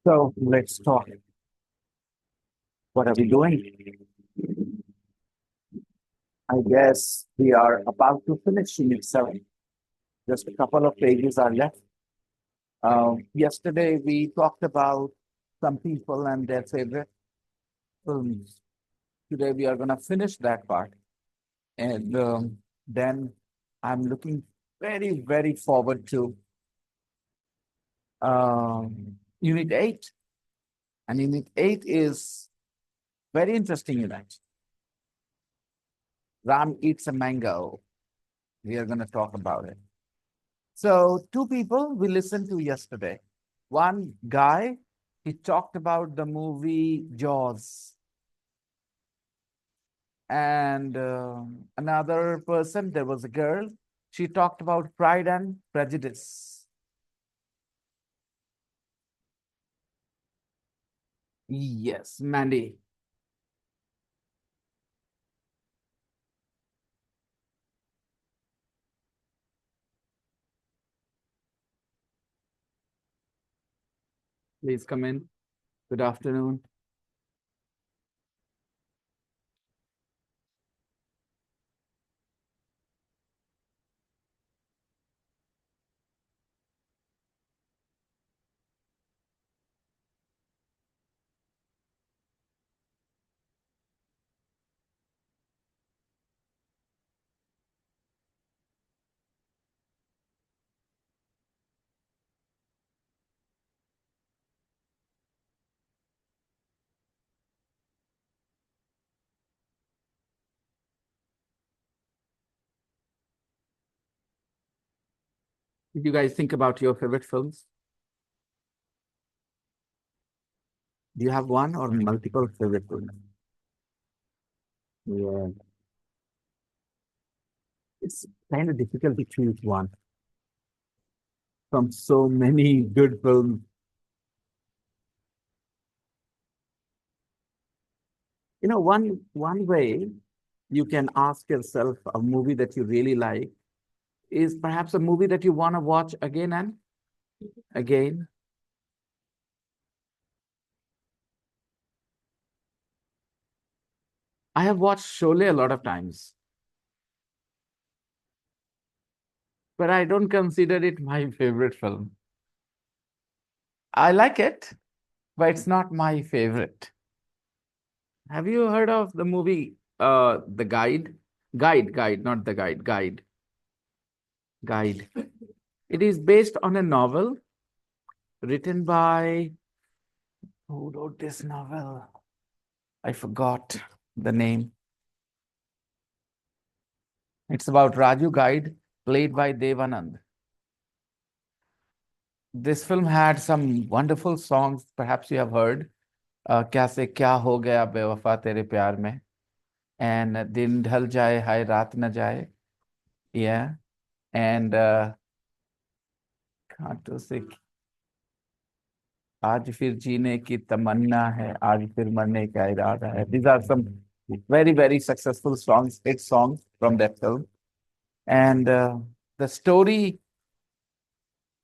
So let's talk. What are we doing? I guess we are about to finish Unit 7. Just a couple of pages are left. Yesterday we talked about some people and their favorite films. Today we are going to finish that part. And then I'm looking very forward to Unit 8. And Unit 8 is very interesting unit. Ram eats a mango. We are going to talk about it. So, two people we listened to yesterday. One guy, he talked about the movie Jaws. And another person, there was a girl, she talked about Pride and Prejudice. Yes, Mandy. Please come in. Good afternoon. Did you guys think about your favorite films? Do you have one or multiple favorite films? Yeah. It's kind of difficult to choose one from so many good films. One way you can ask yourself a movie that you really like is perhaps a movie that you want to watch again and again. I have watched Sholay a lot of times, but I don't consider it my favorite film. I like it, but it's not my favorite. Have you heard of the movie The Guide? Guide, not The Guide, Guide. Guide. It is based on a novel written by, who wrote this novel? I forgot the name. It's about Raju Guide, played by Devanand. This film had some wonderful songs, perhaps you have heard. क्या से क्या हो गया बेवफा तेरे प्यार में, and दिन ढल जाए हाय रात न जाए, yeah, and कांटों से आज फिर जीने की तमन्ना है, आज फिर मरने का इरादा है. These are some very successful songs, hit songs from that film. And the story,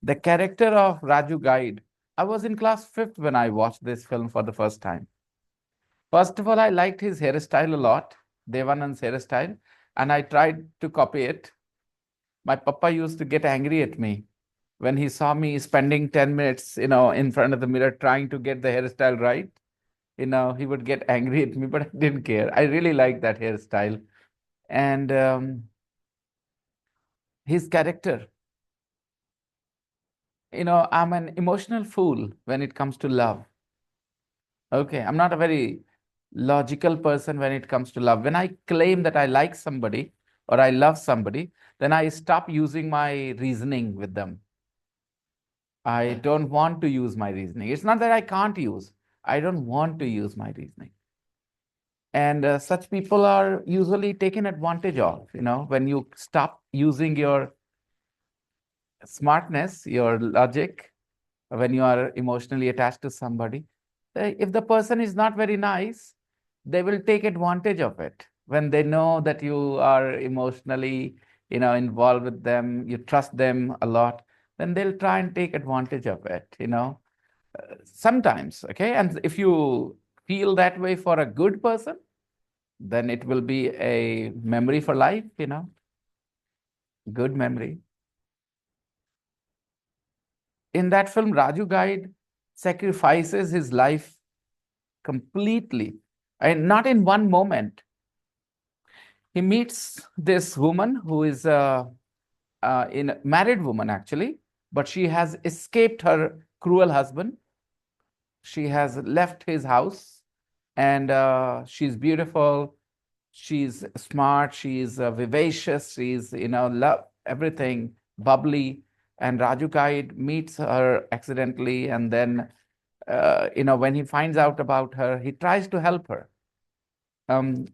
the character of Raju Guide. I was in class 5th when I watched this film for the first time. First of all, I liked his hairstyle a lot, Devanand's hairstyle, and I tried to copy it. My papa used to get angry at me when he saw me spending 10 minutes, in front of the mirror trying to get the hairstyle right. He would get angry at me, but I didn't care. I really liked that hairstyle. And his character, I'm an emotional fool when it comes to love. Okay, I'm not a very logical person when it comes to love. When I claim that I like somebody or I love somebody, then I stop using my reasoning with them. I don't want to use my reasoning. It's not that I can't use, I don't want to use my reasoning. And such people are usually taken advantage of, when you stop using your smartness, your logic, when you are emotionally attached to somebody. If the person is not very nice, they will take advantage of it. When they know that you are emotionally, involved with them, you trust them a lot, then they'll try and take advantage of it. Sometimes, okay? And if you feel that way for a good person, then it will be a memory for life, good memory. In that film, Raju Guide sacrifices his life completely, and not in one moment. He meets this woman who is in married woman actually, but she has escaped her cruel husband. She has left his house, and she's beautiful. She's smart. She's vivacious. She's love everything, bubbly. And Raju Kaid meets her accidentally, and then when he finds out about her, he tries to help her. Um,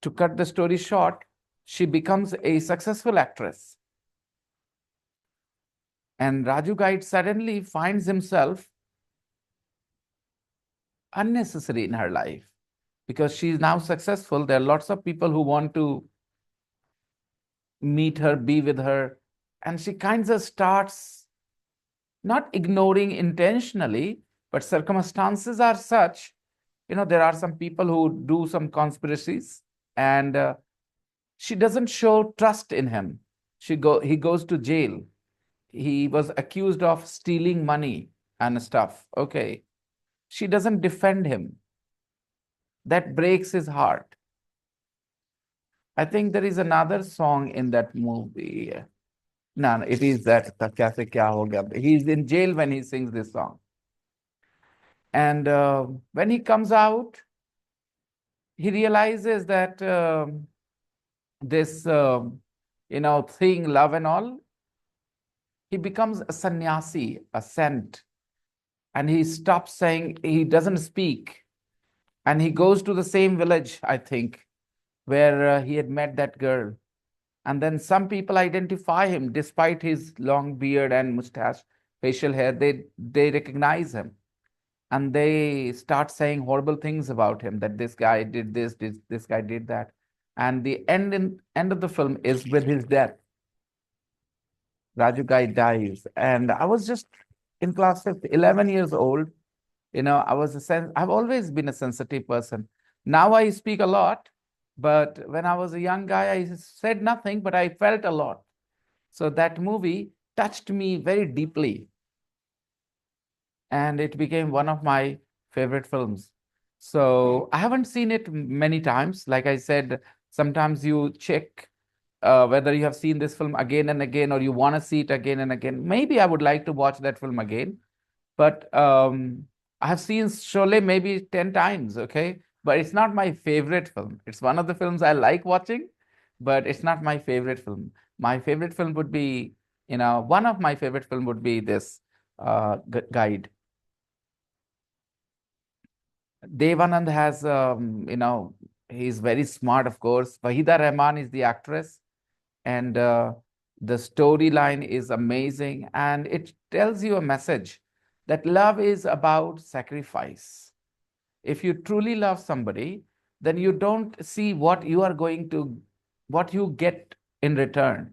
to cut the story short, she becomes a successful actress. And Raju Guide suddenly finds himself unnecessary in her life because she is now successful. There are lots of people who want to meet her, be with her. And she kind of starts not ignoring intentionally, but circumstances are such. There are some people who do some conspiracies, and she doesn't show trust in him. He goes to jail. He was accused of stealing money and stuff. Okay. She doesn't defend him. That breaks his heart. I think there is another song in that movie. No, it is that Kaise Kya Ho Gaya. He's in jail when he sings this song. And when he comes out, he realizes that this, thing, love and all, he becomes a sannyasi, a saint. And he stops saying, he doesn't speak. And he goes to the same village, I think, where he had met that girl. And then some people identify him despite his long beard and mustache, facial hair. They recognize him, and they start saying horrible things about him, that this guy did this guy did that. And the end of the film is with his death. Raju Guy dies. And I was just in class 5th, 11 years old. I've always been a sensitive person. Now I speak a lot, but when I was a young guy, I said nothing, but I felt a lot. So that movie touched me very deeply, and it became one of my favorite films. So I haven't seen it many times. Like I said, sometimes you check whether you have seen this film again and again, or you want to see it again and again. Maybe I would like to watch that film again. But I have seen Sholay maybe 10 times, okay? But it's not my favorite film. It's one of the films I like watching, but it's not my favorite film. My favorite film would be, one of my favorite film would be this Guide. Devanand has, he's very smart, of course. Wahida Rahman is the actress, and the storyline is amazing, and it tells you a message that love is about sacrifice. If you truly love somebody, then you don't see what you get in return.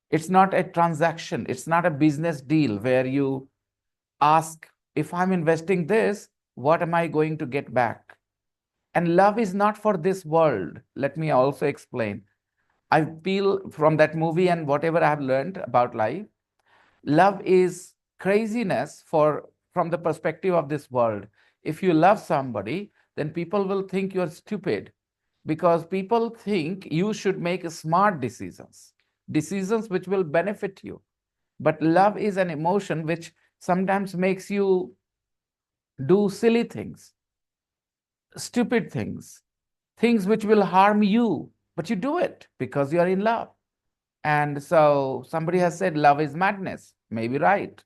It's not a transaction. It's not a business deal where you ask, if I'm investing this, what am I going to get back? And love is not for this world. Let me also explain. I feel from that movie and whatever I have learned about life, love is craziness from the perspective of this world. If you love somebody, then people will think you're stupid, because people think you should make smart decisions which will benefit you. But love is an emotion which sometimes makes you do silly things, stupid things which will harm you, but you do it because you are in love. And so somebody has said love is madness. Maybe right.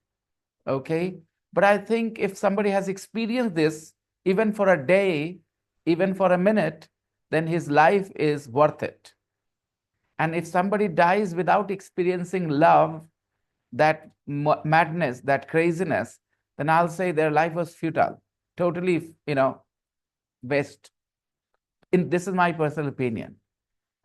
Okay. But I think if somebody has experienced this, even for a day, even for a minute, then his life is worth it. And if somebody dies without experiencing love, that madness, that craziness, then I'll say their life was futile, totally, waste. This is my personal opinion.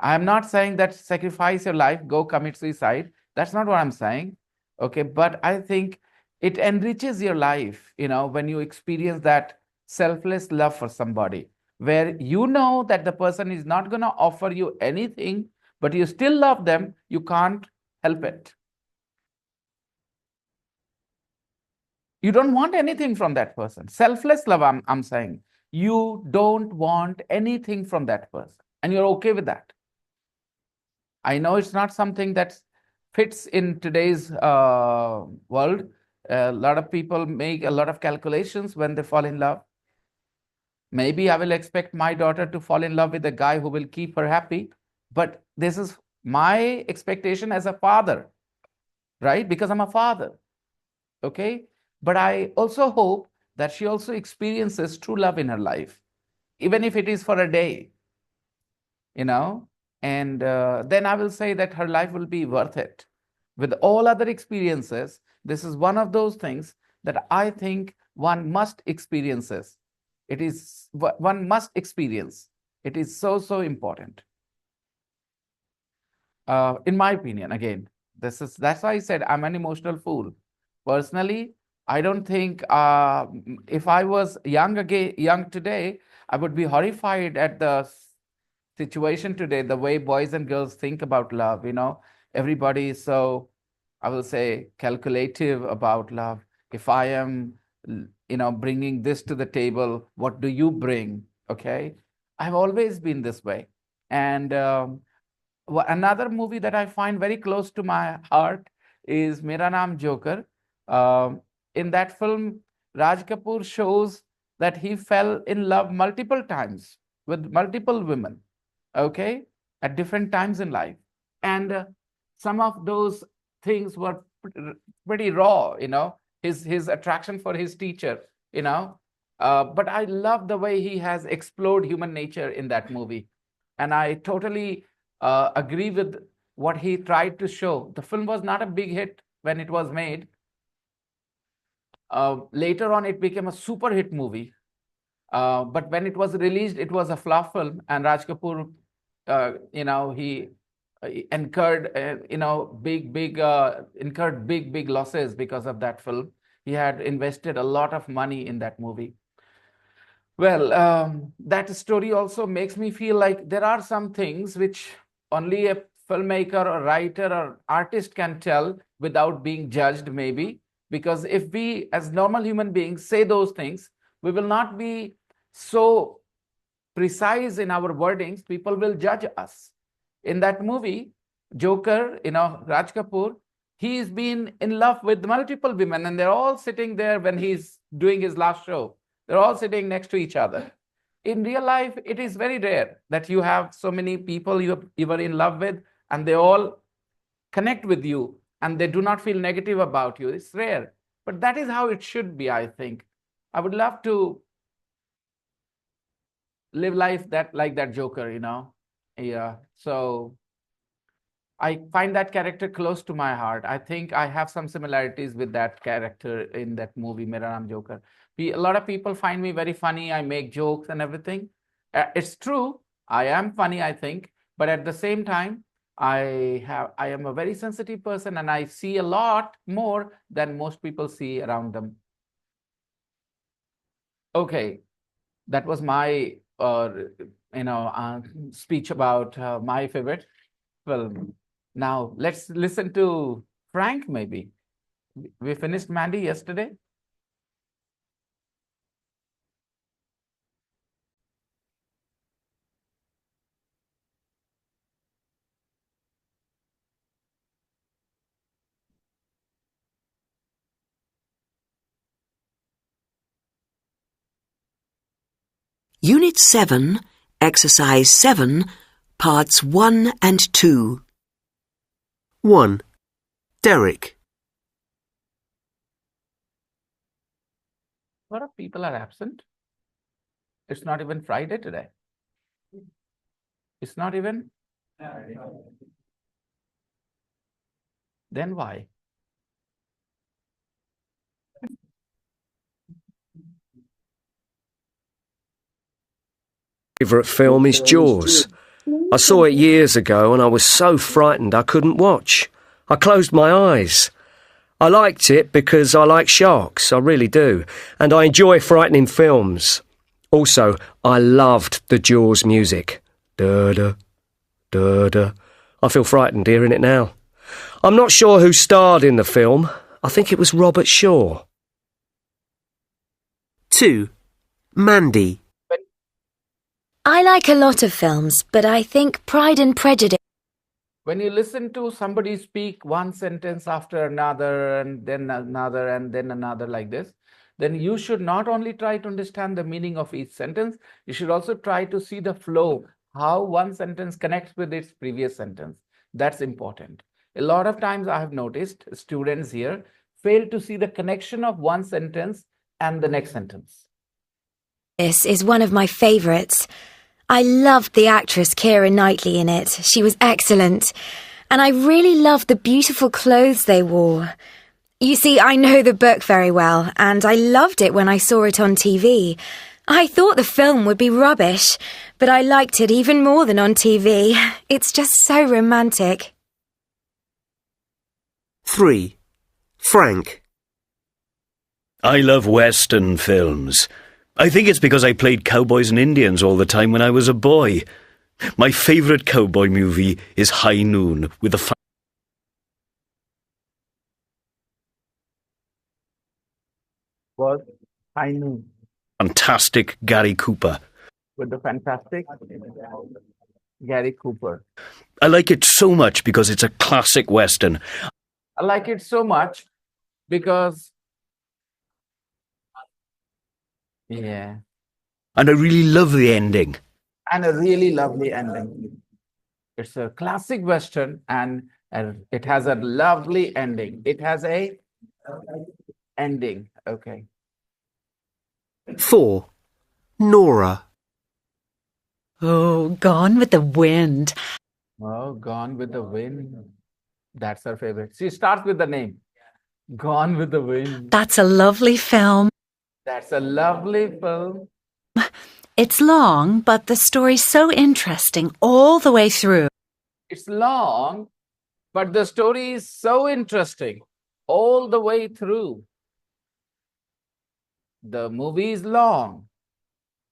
I'm not saying that sacrifice your life, go commit suicide. That's not what I'm saying. Okay. But I think it enriches your life, when you experience that selfless love for somebody, where you know that the person is not going to offer you anything, but you still love them. You can't help it. You don't want anything from that person. Selfless love, I'm saying. You don't want anything from that person, and you're okay with that. I know it's not something that fits in today's world. A lot of people make a lot of calculations when they fall in love. Maybe I will expect my daughter to fall in love with a guy who will keep her happy, but this is my expectation as a father, right? Because I'm a father, okay? But I also hope that she also experiences true love in her life, even if it is for a day, and then I will say that her life will be worth it. With all other experiences, this is one of those things that I think one must experiences. It is one must experience. It is so important. In my opinion, again, that's why I said I'm an emotional fool. Personally, I don't think if I was young today, I would be horrified at the situation today, the way boys and girls think about love. Everybody is so, I will say, calculative about love. If I am, bringing this to the table, what do you bring? Okay. I've always been this way. And another movie that I find very close to my heart is Mera Naam Joker. In that film, Raj Kapoor shows that he fell in love multiple times with multiple women, okay, at different times in life. And some of those things were pretty raw, his attraction for his teacher, but I love the way he has explored human nature in that movie. And I totally agree with what he tried to show. The film was not a big hit when it was made. Later on, it became a super hit movie. But when it was released, it was a flop film, and Raj Kapoor, he incurred, big losses because of that film. He had invested a lot of money in that movie. Well, that story also makes me feel like there are some things which only a filmmaker or writer or artist can tell without being judged, maybe. Because if we, as normal human beings, say those things, we will not be so precise in our wordings. People will judge us. In that movie, Joker, Raj Kapoor, he's been in love with multiple women, and they're all sitting there when he's doing his last show. They're all sitting next to each other. In real life, it is very rare that you have so many people you were in love with, and they all connect with you, and they do not feel negative about you. It's rare. But that is how it should be, I think. I would love to live life like that Joker, Yeah. So I find that character close to my heart. I think I have some similarities with that character in that movie, Mera Naam Joker. A lot of people find me very funny. I make jokes and everything. It's true. I am funny, I think. But at the same time, I am a very sensitive person, and I see a lot more than most people see around them. Okay, that was my speech about my favorite film. Now let's listen to Frank. Maybe we finished Mandy yesterday. Unit 7, Exercise 7, Parts 1 and 2. 1. Derek. A lot of people are absent. It's not even Friday today. It's not even. Then why? Favourite film is Jaws. I saw it years ago and I was so frightened I couldn't watch. I closed my eyes. I liked it because I like sharks, I really do, and I enjoy frightening films. Also, I loved the Jaws music. Da-da, da-da. I feel frightened hearing it now. I'm not sure who starred in the film. I think it was Robert Shaw. 2. Mandy. I like a lot of films, but I think Pride and Prejudice. When you listen to somebody speak one sentence after another and then another and then another like this, then you should not only try to understand the meaning of each sentence, you should also try to see the flow, how one sentence connects with its previous sentence. That's important. A lot of times I have noticed students here fail to see the connection of one sentence and the next sentence. This is one of my favourites. I loved the actress Keira Knightley in it. She was excellent. And I really loved the beautiful clothes they wore. You see, I know the book very well, and I loved it when I saw it on TV. I thought the film would be rubbish, but I liked it even more than on TV. It's just so romantic. 3. Frank. I love Western films. I think it's because I played cowboys and Indians all the time when I was a boy. My favourite cowboy movie is High Noon with the Was I knew fantastic Gary Cooper. with the fantastic Gary Cooper. I like it so much because it's a classic Western. I like it so much because, yeah, And I really love the ending. and a really lovely ending. It's a classic Western and it has a lovely ending. It has a ending. Okay. 4. Nora. Oh, Gone with the Wind. Oh, Gone with the Wind. That's her favorite. She starts with the name. Gone with the Wind. That's a lovely film. That's a lovely film. It's long, but the story's so interesting all the way through. It's long, but the story is so interesting all the way through. The movie is long,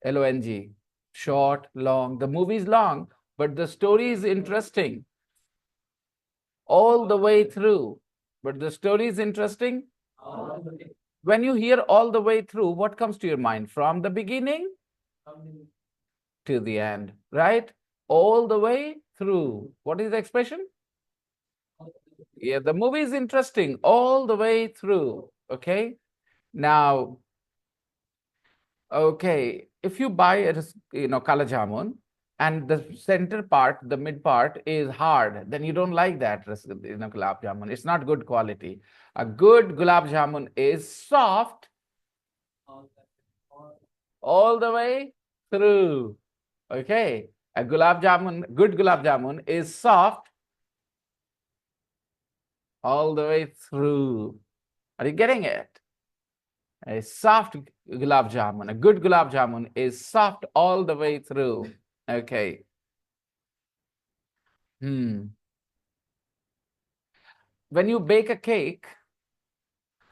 Long, short, long. The movie is long, but the story is interesting all the way through. But the story is interesting. When you hear all the way through, what comes to your mind? From the beginning to the end, right? All the way through. What is the expression? Yeah, the movie is interesting all the way through. Okay. Now, okay, if you buy a kala jamun and the center part, the mid part is hard, then you don't like that gulab jamun. It's not good quality. A good gulab jamun is soft all the way through. Okay, a gulab jamun, good gulab jamun is soft all the way through. Are you getting it? A soft gulab jamun, a good gulab jamun is soft all the way through. Okay. When you bake a cake,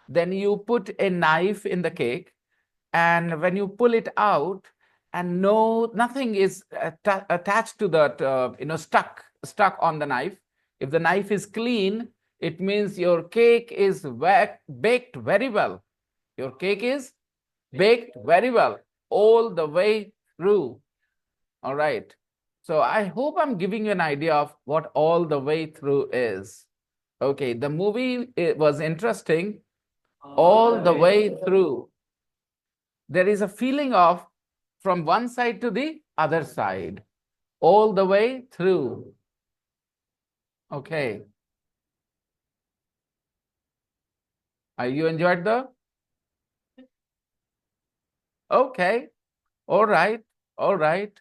then you put a knife in the cake, and when you pull it out, and nothing is attached to that, stuck on the knife. If the knife is clean, it means your cake is baked very well. Your cake is baked very well all the way through. All right. So I hope I'm giving you an idea of what all the way through is. Okay, the movie was interesting all the way through. There is a feeling of from one side to the other side, all the way through. Okay. You enjoyed the? Okay. All right. All right.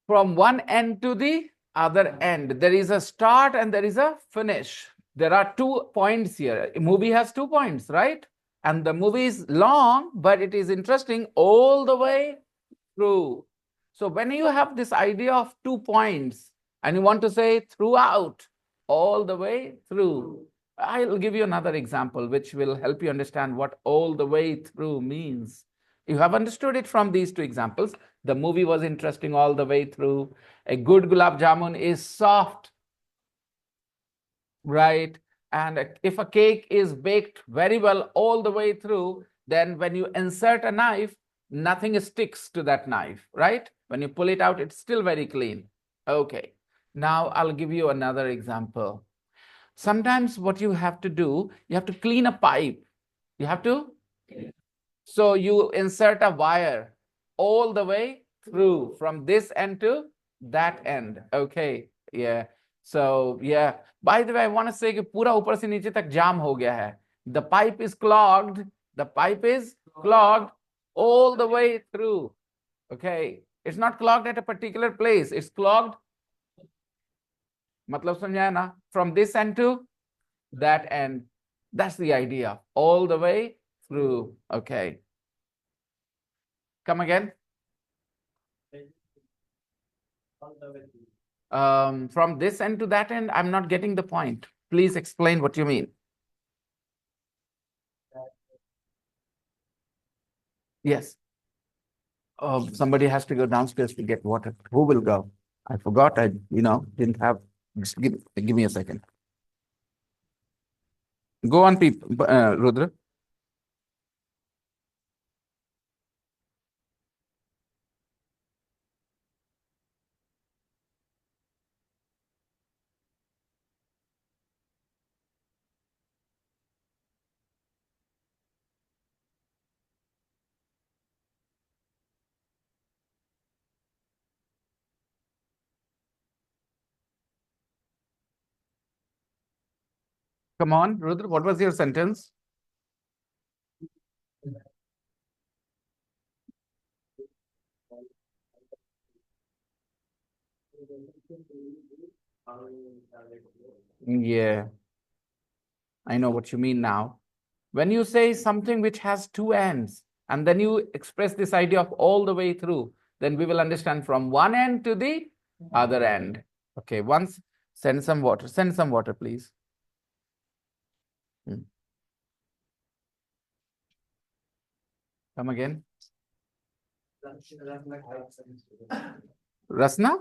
From one end to the other end, there is a start and there is a finish. There are 2 points here. A movie has 2 points, right? And the movie is long, but it is interesting all the way through. So when you have this idea of 2 points and you want to say throughout, all the way through, I'll give you another example which will help you understand what all the way through means. You have understood it from these two examples. The movie was interesting all the way through. A good gulab jamun is soft, right? And if a cake is baked very well all the way through, then when you insert a knife, nothing sticks to that knife, right? When you pull it out, it's still very clean. Okay. Now I'll give you another example. Sometimes what you have to do, you have to clean a pipe. You have to. So you insert a wire all the way through from this end to that end. Okay. Yeah. So yeah. By the way, I want to say कि पूरा ऊपर से नीचे तक जाम हो गया है. The pipe is clogged. The pipe is clogged all the way through. Okay. It's not clogged at a particular place. It's clogged. मतलब समझाया ना? From this end to that end. That's the idea. All the way through. Okay. Come again. From this end to that end, I'm not getting the point. Please explain what you mean. Yes. Somebody has to go downstairs to get water. Who will go? I forgot. I, didn't have. Just give me a second. Go on, people. Rudra. Come on, Rudra. What was your sentence? Yeah, I know what you mean now. When you say something which has two ends, and then you express this idea of all the way through, then we will understand from one end to the other end. Okay, once send some water. Send some water, please. Come again. Rasna?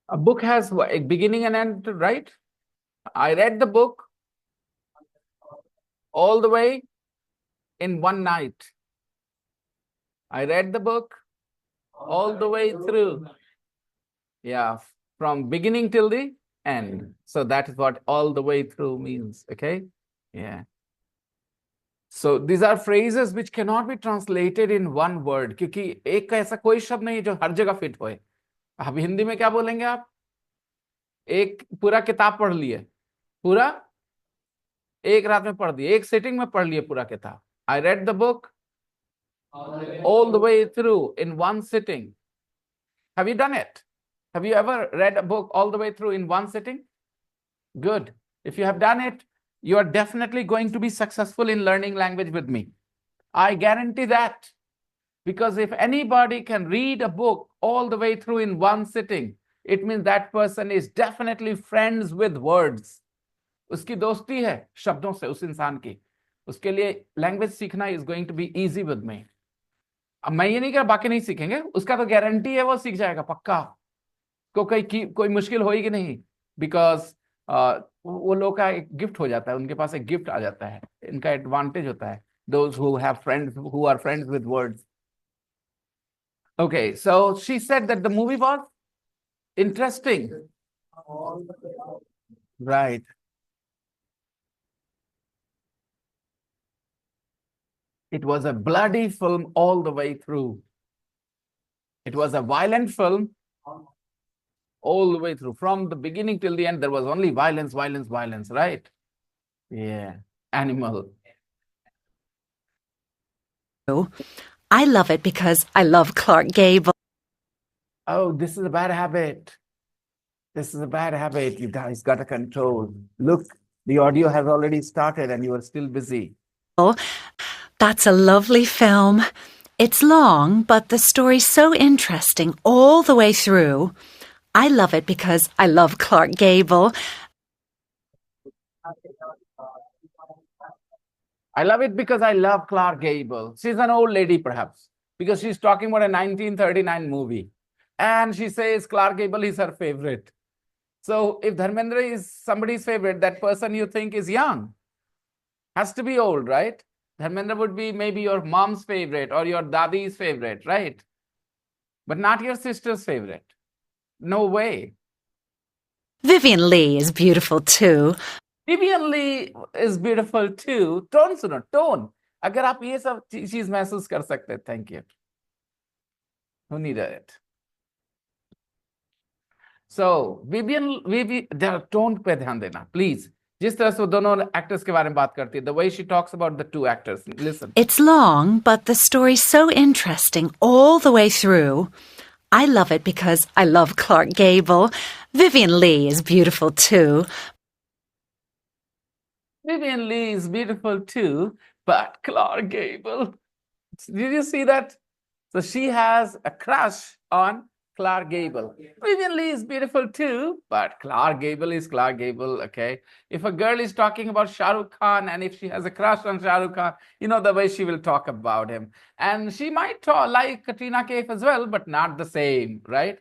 A book has a beginning and end, right? I read the book all the way in one night. I read the book all the way through. Yeah, from beginning till the end. So that is what all the way through means. Okay. Yeah. So these are phrases which cannot be translated in one word. क्योंकि एक ऐसा कोई शब्द नहीं है जो हर जगह fit होए. अब हिंदी में क्या बोलेंगे आप? एक पूरा किताब पढ़ लिए, पूरा एक रात में पढ़ दिए, एक सिटिंग में पढ़ लिए पूरा किताब. I read the book all the way through in one sitting. Have you done it? Have you ever read a book all the way through in one sitting? Good. If you have done it, you are definitely going to be successful in learning language with me. I guarantee that. Because if anybody can read a book all the way through in one sitting, it means that person is definitely friends with words. उसकी दोस्ती है शब्दों से उस इंसान की. उसके लिए लैंग्वेज सीखना is going to be easy with me. अब मैं ये नहीं कह रहा बाकी नहीं सीखेंगे, उसका तो गारंटी है वो सीख जाएगा पक्का. कोई मुश्किल होगी नहीं. बिकॉज वो लोग का एक गिफ्ट हो जाता है, उनके पास एक गिफ्ट आ जाता है, इनका एडवांटेज होता है. Those who have friends who are friends with words. Okay, so she said that the movie was interesting. Right. It was a bloody film all the way through. It was a violent film all the way through. From the beginning till the end, there was only violence, violence, violence, right? Yeah. Animal. I love it because I love Clark Gable. Oh, this is a bad habit. This is a bad habit. You guys got to control. Look, the audio has already started and you are still busy. That's a lovely film. It's long, but the story's so interesting all the way through. I love it because I love Clark Gable. I love it because I love Clark Gable. She's an old lady, perhaps, because she's talking about a 1939 movie. And she says Clark Gable is her favorite. So if Dharmendra is somebody's favorite, that person you think is young. Has to be old, right? Dharmendra would be maybe your mom's favorite or your dadi's favorite, right? But not your sister's favorite. No way. Vivian Lee is beautiful too. Vivian Lee is beautiful too. Tone सुनो, tone. अगर आप ये सब चीज महसूस कर सकते, thank you. Who needed it? So Vivian, tone पे ध्यान देना, please. जिस तरह से दोनों actors के बारे में बात करती है, the way she talks about the two actors. Listen. It's long, but the story's so interesting all the way through. I love it because I love Clark Gable. Vivian Lee is beautiful too. Vivian Lee is beautiful too, but Clark Gable. Did you see that? So she has a crush on Clark Gable. Vivian Lee is beautiful too, but Clark Gable is Clark Gable, okay? If a girl is talking about Shah Rukh Khan and if she has a crush on Shah Rukh Khan, you know the way she will talk about him. And she might like Katrina Kaif as well, but not the same, right?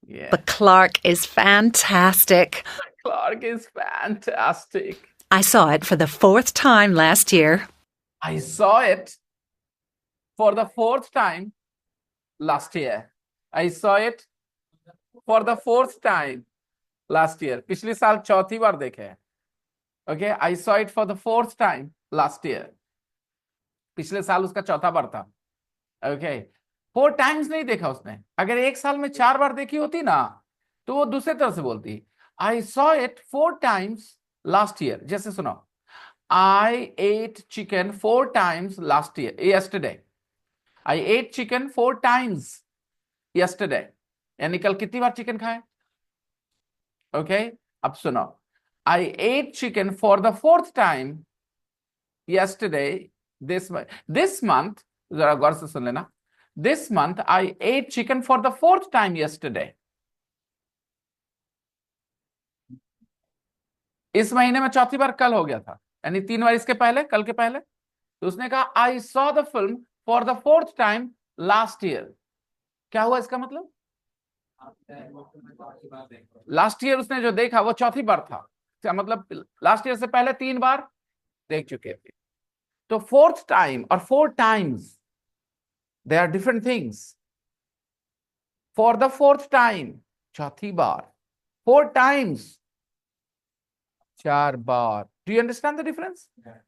Yeah. But Clark is fantastic. Clark is fantastic. I saw it for the 4th time last year. I saw it for the 4th time last year. I saw it for the 4th time last year. पिछले साल चौथी बार देखे हैं. Okay, I saw it for the 4th time last year. पिछले साल उसका चौथा बार था. Okay, 4 times नहीं देखा उसने. अगर एक साल में 4 बार देखी होती ना, तो वो दूसरे तरह से बोलती. I saw it 4 times last year. जैसे सुनो. I ate chicken 4 times yesterday. I ate chicken 4 times yesterday. यानी कल कितनी बार चिकन खाए? Okay, अब सुनो. I ate chicken for the 4th time yesterday. This month, जरा गौर से सुन लेना. This month I ate chicken for the 4th time yesterday. इस महीने में चौथी बार कल हो गया था, यानी 3 बार इसके पहले, कल के पहले. तो उसने कहा I saw the film for the 4th time last year. क्या हुआ इसका मतलब? लास्ट ईयर उसने जो देखा वो चौथी बार था. क्या मतलब? लास्ट ईयर से पहले 3 बार देख चुके थे. तो 4th time और 4 times, they are different things. For the 4th time, चौथी बार. 4 times, 4 bar. Do you understand the difference? Yeah.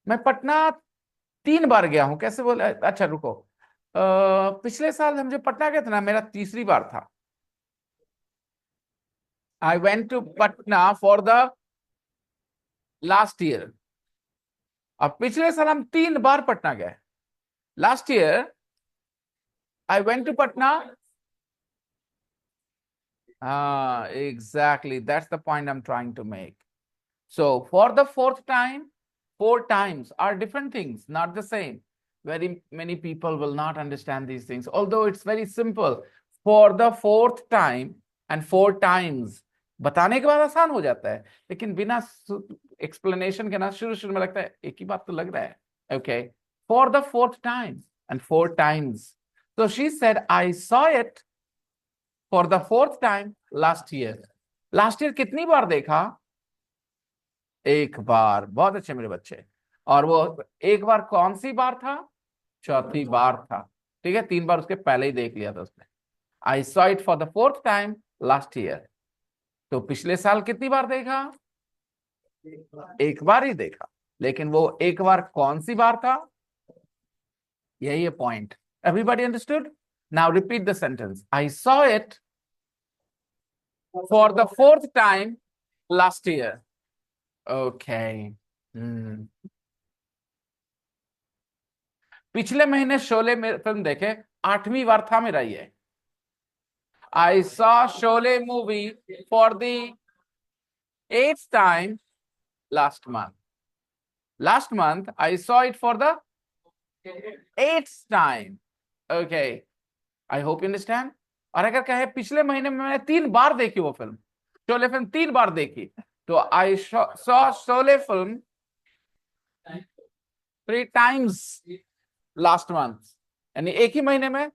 मैं पटना 3 बार गया हूं. कैसे बोले? अच्छा रुको. पिछले साल हम जो पटना गए थे ना, मेरा 3री बार था. I went to Patna for the last year. अब पिछले साल हम 3 बार पटना गए. Last year I went to Patna. Exactly. That's the point I'm trying to make. So for the 4th time, 4 times are different things, not the same. Very many people will not understand these things, although it's very simple. For the 4th time and 4 times. बताने के बाद आसान हो जाता है, लेकिन बिना explanation के ना शुरू में लगता है एक ही बात तो लग रहा है. Okay. For the 4th time and 4 times. So she said, I saw it for the 4th time last year. Last year कितनी बार देखा? 1 बार. बहुत अच्छे मेरे बच्चे. और वो 1 बार कौन सी बार था? चौथी बार था. ठीक है, 3 बार उसके पहले ही देख लिया था उसने. I saw it for the 4th time last year. तो पिछले साल कितनी बार देखा? 1 बार ही देखा. लेकिन वो 1 बार कौन सी बार था? यही है point. Everybody understood? Now repeat the sentence. I saw it for the fourth time last year. Okay. पिछले महीने शोले में फिल्म देखे, 8वीं बार था मेरा ये. I saw Sholay movie for the 8th time last month. Last month, I saw it for the 8th time. Okay. I hope you understand. और अगर कहे पिछले महीने में मैंने 3 बार देखी वो फिल्म, शोले फिल्म 3 बार देखी, तो I saw Sholay film 3 times last month. यानी एक ही महीने में.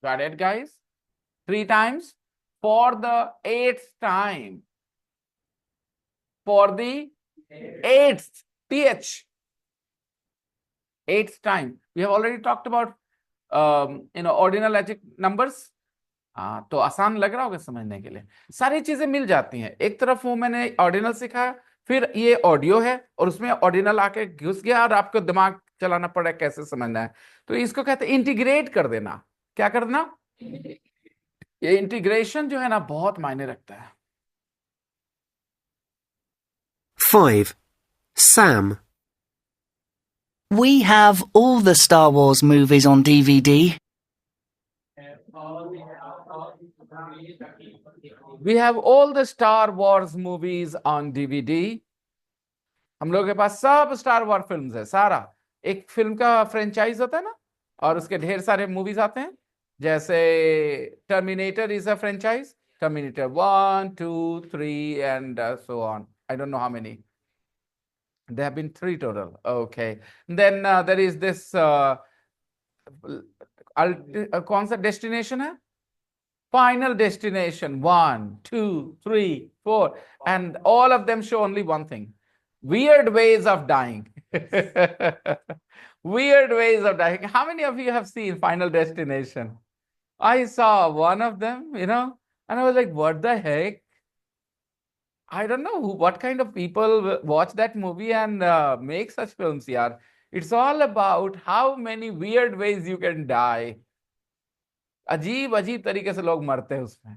Got it, guys? 3 times for the 8th time. For the 8th, TH. 8th time. We have already talked about ordinal adjective numbers. तो आसान लग रहा होगा समझने के लिए. सारी चीजें मिल जाती हैं. एक तरफ वो मैंने ऑर्डिनल सिखाया, फिर ये ऑडियो है और उसमें ऑर्डिनल आके घुस गया और आपको दिमाग चलाना पड़ा कैसे समझना है. तो इसको कहते हैं इंटीग्रेट कर देना. क्या करना? ये इंटीग्रेशन जो है ना बहुत मायने रखता है. 5. Sam. We have all the Star Wars movies on DVD. We have all the Star Wars movies on DVD. हम लोगों के पास सब स्टार वॉर फिल्म्स है. सारा एक फिल्म का फ्रेंचाइज होता है ना, और उसके ढेर सारे मूवीज आते हैं. जैसे terminator is a franchise. Terminator 1, 2, 3 and so on. I don't know how many. There have been 3 total. Okay. Then there is this कौन सा डेस्टिनेशन है? Final Destination 1, 2, 3, 4, and all of them show only one thing: weird ways of dying. Weird ways of dying. How many of you have seen Final Destination? I saw one of them, and I was like, what the heck? I don't know what kind of people watch that movie and make such films, yaar. It's all about how many weird ways you can die. अजीब अजीब तरीके से लोग मरते हैं उसमें.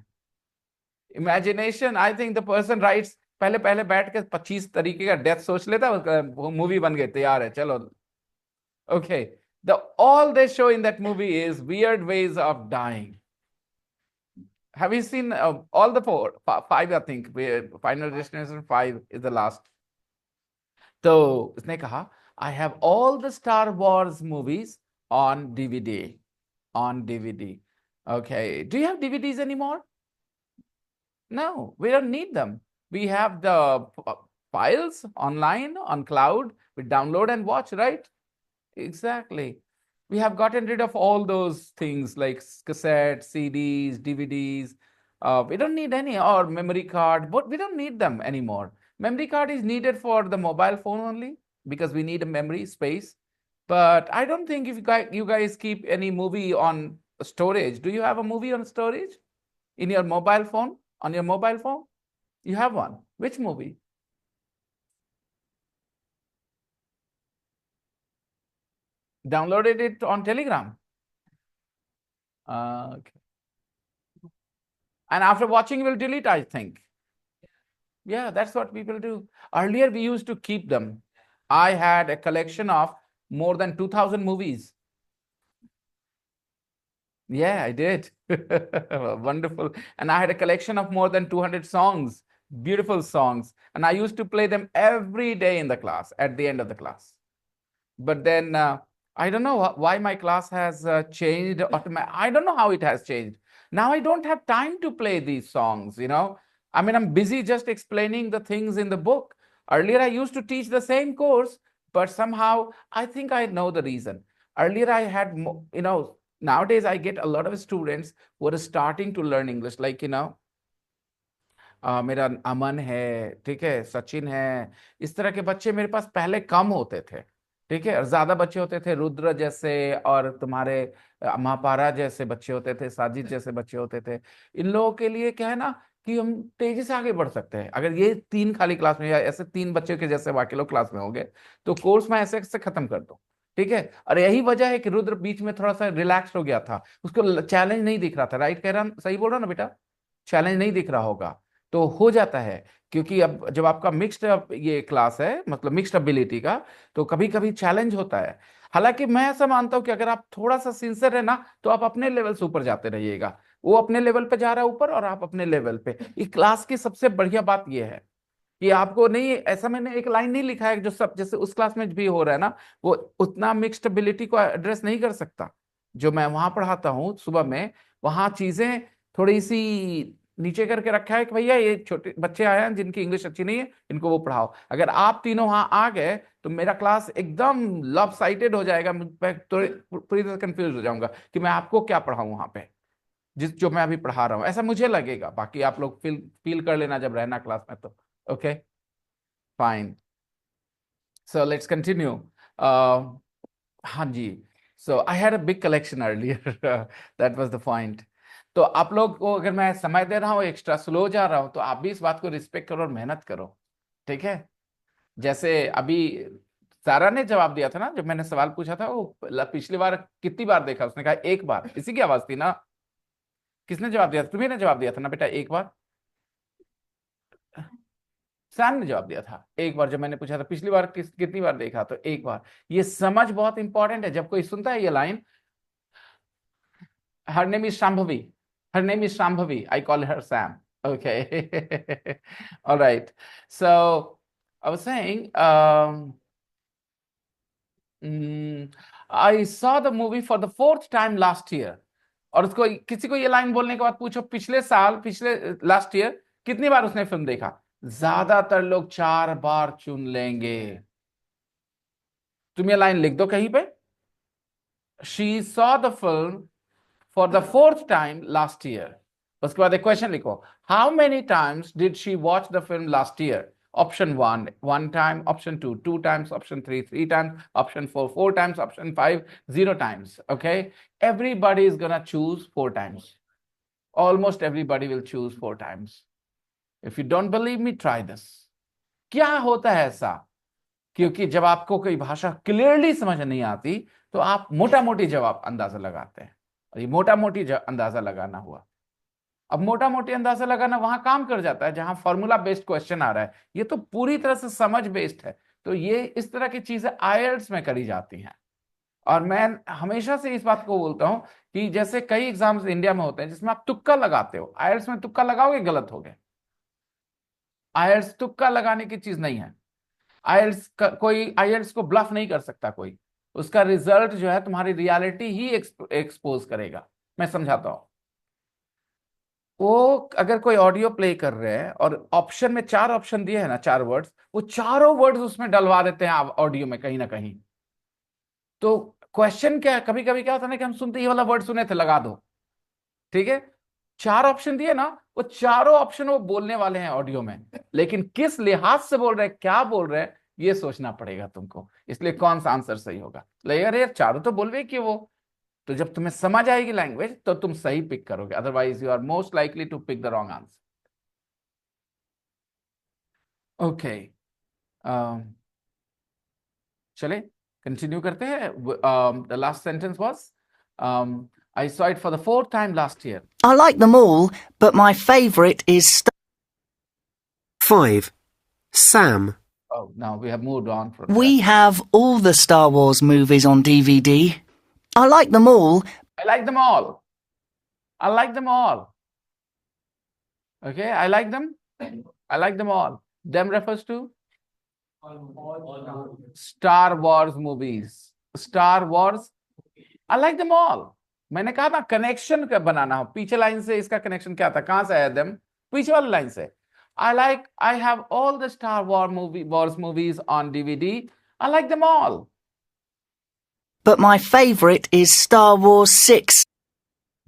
Imagination, I think the person rights, पहले पहले बैठ के 25 तरीके का डेथ सोच लेता, वो मूवी बन गई, तैयार है, चलो. Okay. all they show in that movie is weird ways of dying. Have you seen all the 5? I think Final Destination 5 is the last. तो उसने कहा, I have all the Star Wars movies on DVD. On DVD. Okay. Do you have DVDs anymore? No, we don't need them. We have the files online on cloud. We download and watch, right? Exactly. We have gotten rid of all those things like cassettes, CDs, DVDs. We don't need any, or memory card, but we don't need them anymore. Memory card is needed for the mobile phone only because we need a memory space. But I don't think if you guys keep any movie on storage. Do you have a movie on storage in your mobile phone? On your mobile phone? You have one. Which movie? Downloaded it on Telegram. Okay. And after watching, we'll delete, I think. Yeah, that's what people do. Earlier, we used to keep them. I had a collection of more than 2,000 movies. Yeah, I did. Wonderful. And I had a collection of more than 200 songs, beautiful songs. And I used to play them every day in the class, at the end of the class. But then I don't know why my class has changed. I don't know how it has changed. Now I don't have time to play these songs, I mean, I'm busy just explaining the things in the book. Earlier, I used to teach the same course, but somehow I think I know the reason. Earlier, I had, nowadays I get a lot of students who are starting to learn English, like, मेरा अमन है, ठीक है, सचिन है, इस तरह के बच्चे मेरे पास पहले कम होते थे, ठीक है, और ज्यादा बच्चे होते थे रुद्र जैसे, और तुम्हारे महापारा जैसे बच्चे होते थे, साजिद जैसे बच्चे होते थे. इन लोगों के लिए क्या है ना कि हम तेजी से आगे बढ़ सकते हैं. अगर ये 3 खाली क्लास में या ऐसे 3 बच्चों के जैसे बाकी लोग क्लास में होंगे तो कोर्स में ऐसे ऐसे खत्म कर दो, ठीक है. और यही वजह है कि रुद्र बीच में थोड़ा सा रिलैक्स हो गया था, उसको चैलेंज नहीं दिख रहा था. राइट कह रहा, सही बोल रहा ना बेटा? चैलेंज नहीं दिख रहा होगा तो हो जाता है, क्योंकि अब जब आपका मिक्स्ड ये क्लास है, मतलब मिक्स्ड एबिलिटी का, तो कभी कभी चैलेंज होता है। हालांकि मैं ऐसा मानता हूं कि अगर आप थोड़ा सा सिंसियर है ना, तो आप अपने लेवल से ऊपर जाते रहिएगा। वो अपने लेवल पे जा रहा है ऊपर और आप अपने लेवल पे। ये क्लास की सबसे बढ़िया बात ये है कि आपको नहीं, ऐसा मैंने एक लाइन नहीं लिखा है जो सब जैसे उस क्लास में भी हो रहा है ना, वो उतना मिक्स्ड एबिलिटी को एड्रेस नहीं कर सकता। जो मैं वहां पढ़ाता हूँ सुबह में, वहां चीजें थोड़ी सी नीचे करके रखा है कि भैया ये छोटे बच्चे आए हैं जिनकी इंग्लिश अच्छी नहीं है, इनको वो पढ़ाओ। अगर आप तीनों वहां आ गए तो मेरा क्लास एकदम लॉप साइटेड हो जाएगा। मैं तो पूरी तरह कंफ्यूज हो जाऊंगा कि मैं आपको क्या पढ़ाऊं वहां पे, जिस जो मैं अभी पढ़ा रहा हूं, ऐसा मुझे लगेगा। बाकी आप लोग फील फील कर लेना जब रहना क्लास में तो। Okay, fine. So let's continue. हाँ जी, so I had a big collection earlier. That was the point. तो आप लोग को अगर मैं समय दे रहा हूँ, एक्स्ट्रा स्लो जा रहा हूँ, तो आप भी इस बात को रिस्पेक्ट करो और मेहनत करो, ठीक है? जैसे अभी सारा ने जवाब दिया था ना, जब मैंने सवाल पूछा था, वो पिछली बार कितनी बार देखा, उसने कहा एक बार। इसी की आवाज थी ना? किसने जवाब दिया था? तुम्ही ने जवाब दिया था ना बेटा, एक बार। सैम ने जवाब दिया था एक बार। जब मैंने पूछा था पिछली बार कितनी बार देखा, तो एक बार। ये समझ बहुत इंपॉर्टेंट है। जब कोई सुनता है ये line, her name is Shambhavi, her name is Shambhavi, I call her Sam, okay. Alright, so I was saying I saw the movie for the fourth time last year. और उसको किसी को ये लाइन बोलने के बाद पूछो पिछले साल, पिछले लास्ट ईयर कितनी बार उसने फिल्म देखा, ज्यादातर लोग 4 बार चुन लेंगे। तुम ये लाइन लिख दो कहीं पे, she saw the film for the fourth time last year. उसके बाद एक क्वेश्चन लिखो, how many times did she watch the film last year? Option 1 1 time, option 2 2 times, option 3 3 times, option 4 4 times, option 5 0 times. Okay, everybody is gonna choose 4 times. Almost everybody will choose 4 times. If you don't believe me, try this. क्या होता है ऐसा? क्योंकि जब आपको कोई भाषा clearly समझ नहीं आती, तो आप मोटा मोटी जवाब अंदाजा लगाते हैं, और ये मोटा मोटी अंदाजा लगाना हुआ। अब मोटा मोटी अंदाजा लगाना वहां काम कर जाता है जहां फॉर्मूला बेस्ड क्वेश्चन आ रहा है। ये तो पूरी तरह से समझ बेस्ड है। तो ये इस तरह की चीजें आईएलटीएस में करी जाती हैं। और मैं हमेशा से इस बात को बोलता हूं कि जैसे कई एग्जाम्स इंडिया में होते हैं जिसमें आप तुक्का लगाते हो, आईएलटीएस में तुक्का लगाओगे गलत हो गए। आईएलटीएस तुक्का लगाने की चीज नहीं है। कोई आईएलटीएस को ब्लफ नहीं कर सकता कोई। उसका रिजल्ट जो है तुम्हारी रियलिटी ही एक्सपोज करेगा। मैं समझाता हूं। वो अगर कोई ऑडियो प्ले कर रहे हैं और ऑप्शन में 4 ऑप्शन दिए हैं ना, 4 वर्ड्स, वो चारों वर्ड्स उसमें डलवा देते हैं ऑडियो में कहीं ना कहीं। तो क्वेश्चन क्या है, कभी कभी क्या होता है ना कि हम सुनते ही वाला वर्ड सुने थे, लगा दो, ठीक है। 4 ऑप्शन दिए ना, वो चारों ऑप्शन वो बोलने वाले हैं ऑडियो में, लेकिन किस लिहाज से बोल रहे हैं, क्या बोल रहे हैं, ये सोचना पड़ेगा तुमको। इसलिए कौन सा आंसर सही होगा, लगेगा अरे यार चारों तो बोल रहे कि वो। तो जब तुम्हें समझ आएगी लैंग्वेज तो तुम सही पिक करोगे, otherwise you are most likely to pick the wrong answer. Okay, चले कंटिन्यू करते हैं। The last sentence was I saw it for the 4th time last year. I like them all, but my favourite is 5. Sam. Oh, now we have moved on from We that. have all the Star Wars movies on DVD. I like them all. I like them all. I like them all. Okay, I like them. I like them all. Them refers to Star Wars movies. Star Wars. I like them all. मैंने कहा था connection बनाना हो, पीछे line से इसका connection क्या था, कहां से आया them? पीछे वाली लाइन से। I have all the Star Wars movies on DVD. I like them all. But my favourite is Star Wars 6,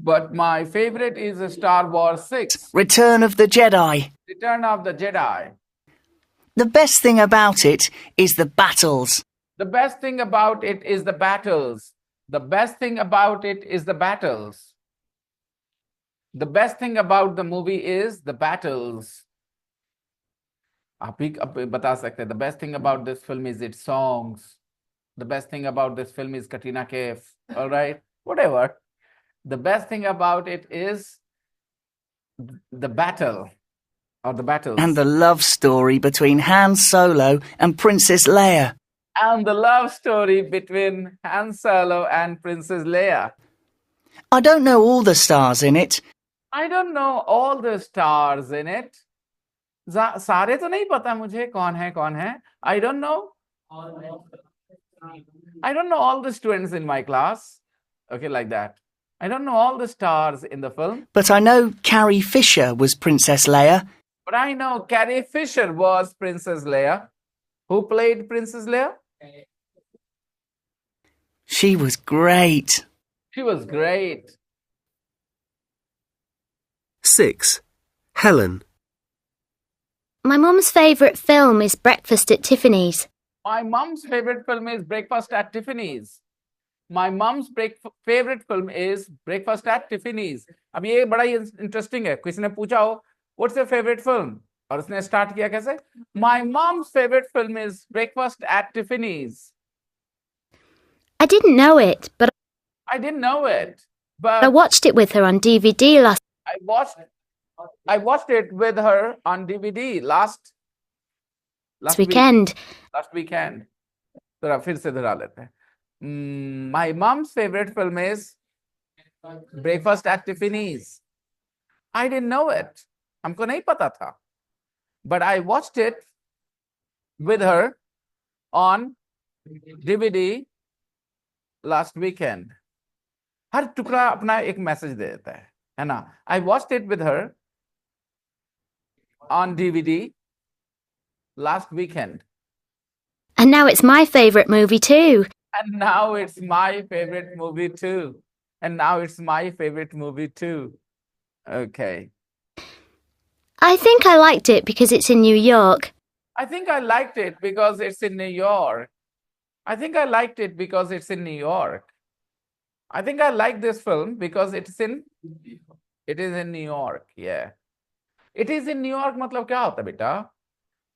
But my favorite is Star Wars 6, Return of the Jedi. Return of the Jedi. The best thing about it is the battles. The best thing about it is the battles. The best thing about it is the battles. The best thing about the movie is the battles. आप बता सकते हैं, the best thing about this film is its songs. The best thing about this film is Katrina Kaif. All right, whatever. The best thing about it is the battle or the battles. And the love story between Han Solo and Princess Leia. And the love story between Han Solo and Princess Leia. I don't know all the stars in it. I don't know all the stars in it. सारे तो नहीं पता मुझे कौन है. I don't know. I don't know all the students in my class. Okay, like that. I don't know all the stars in the film. But I know Carrie Fisher was Princess Leia. But I know Carrie Fisher was Princess Leia. Who played Princess Leia? She was great. She was great. 6. Helen. My mum's favourite film is Breakfast at Tiffany's. My mum's favorite film is Breakfast at Tiffany's. My mum's favorite film is Breakfast at Tiffany's. अब ये बड़ा ही interesting है. किसी ने पूछा हो, what's your favorite film? और उसने स्टार्ट किया कैसे? My mom's favorite film is Breakfast at Tiffany's. I didn't know it, but I didn't know it, but I watched it with her on DVD last. I watched it with her on DVD last weekend. Last weekend. जरा फिर से दोहरा लेते हैं. My mom's favorite film is Breakfast at Tiffany's. I didn't know it. हमको नहीं पता था. But I watched it with her on DVD last weekend. हर टुकड़ा अपना एक मैसेज दे देता है ना? I watched it with her on DVD last weekend. And now it's my favourite movie too. And now it's my favorite movie too. And now it's my favorite movie too. Okay. I think I liked it because it's in New York. I think I liked it because it's in New York. I think I liked it because it's in New York. I think I like this film because it is in New York. Yeah. It is in New York मतलब क्या होता है बेटा?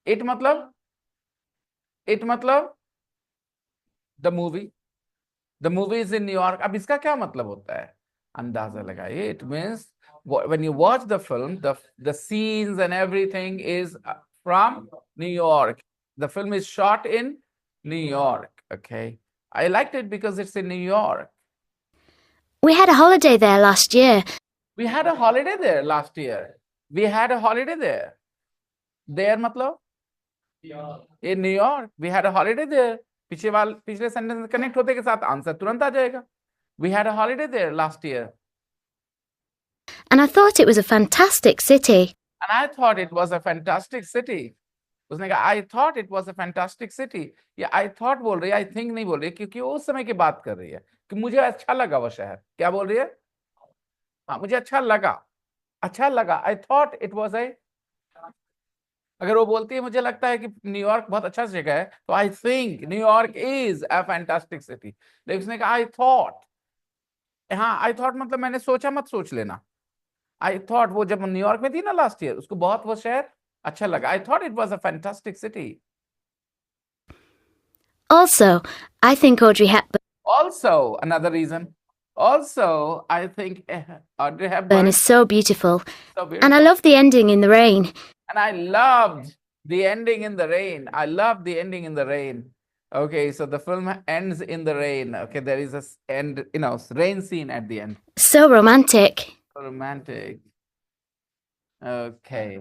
It मतलब the movie. The movie is in New York. अब इसका क्या मतलब होता है? अंदाजा लगाइए. It means when you watch the film, the scenes and everything is from New York. The film is shot in New York. Okay. I liked it because it's in New York. We had a holiday there last year. We had a holiday there last year. We had a holiday there. There मतलब? In New York. We had a holiday there. पिछले sentence connect होते के साथ answer तुरंत आ जाएगा. We had a holiday there last year. And I thought it was a fantastic city. And I thought it was a fantastic city. उसने कहा I thought it was a fantastic city. या I thought बोल रही है, I think नहीं बोल रही है, क्योंकि वो उस समय की बात कर रही है कि मुझे अच्छा लगा वो शहर. क्या बोल रही है? हाँ, मुझे अच्छा लगा. I thought it was a. अगर वो बोलती है मुझे लगता है कि न्यूयॉर्क बहुत अच्छा जगह है, तो I think New York is a fantastic city. लेकिन उसने कहा I thought. हाँ, I thought मतलब मैंने सोचा मत सोच लेना. I thought वो जब न्यूयॉर्क में थी ना लास्ट ईयर, उसको बहुत वो शहर अच्छा लगा. I thought it was a fantastic city. Also, I think Audrey Hepburn Also, another reason. Also, I think Audrey Hepburn is so beautiful. so beautiful. And I love the ending in the rain. And I loved the ending in the rain. I loved the ending in the rain. Okay, so the film ends in the rain. Okay, there is a rain scene at the end. So romantic. Romantic. Okay.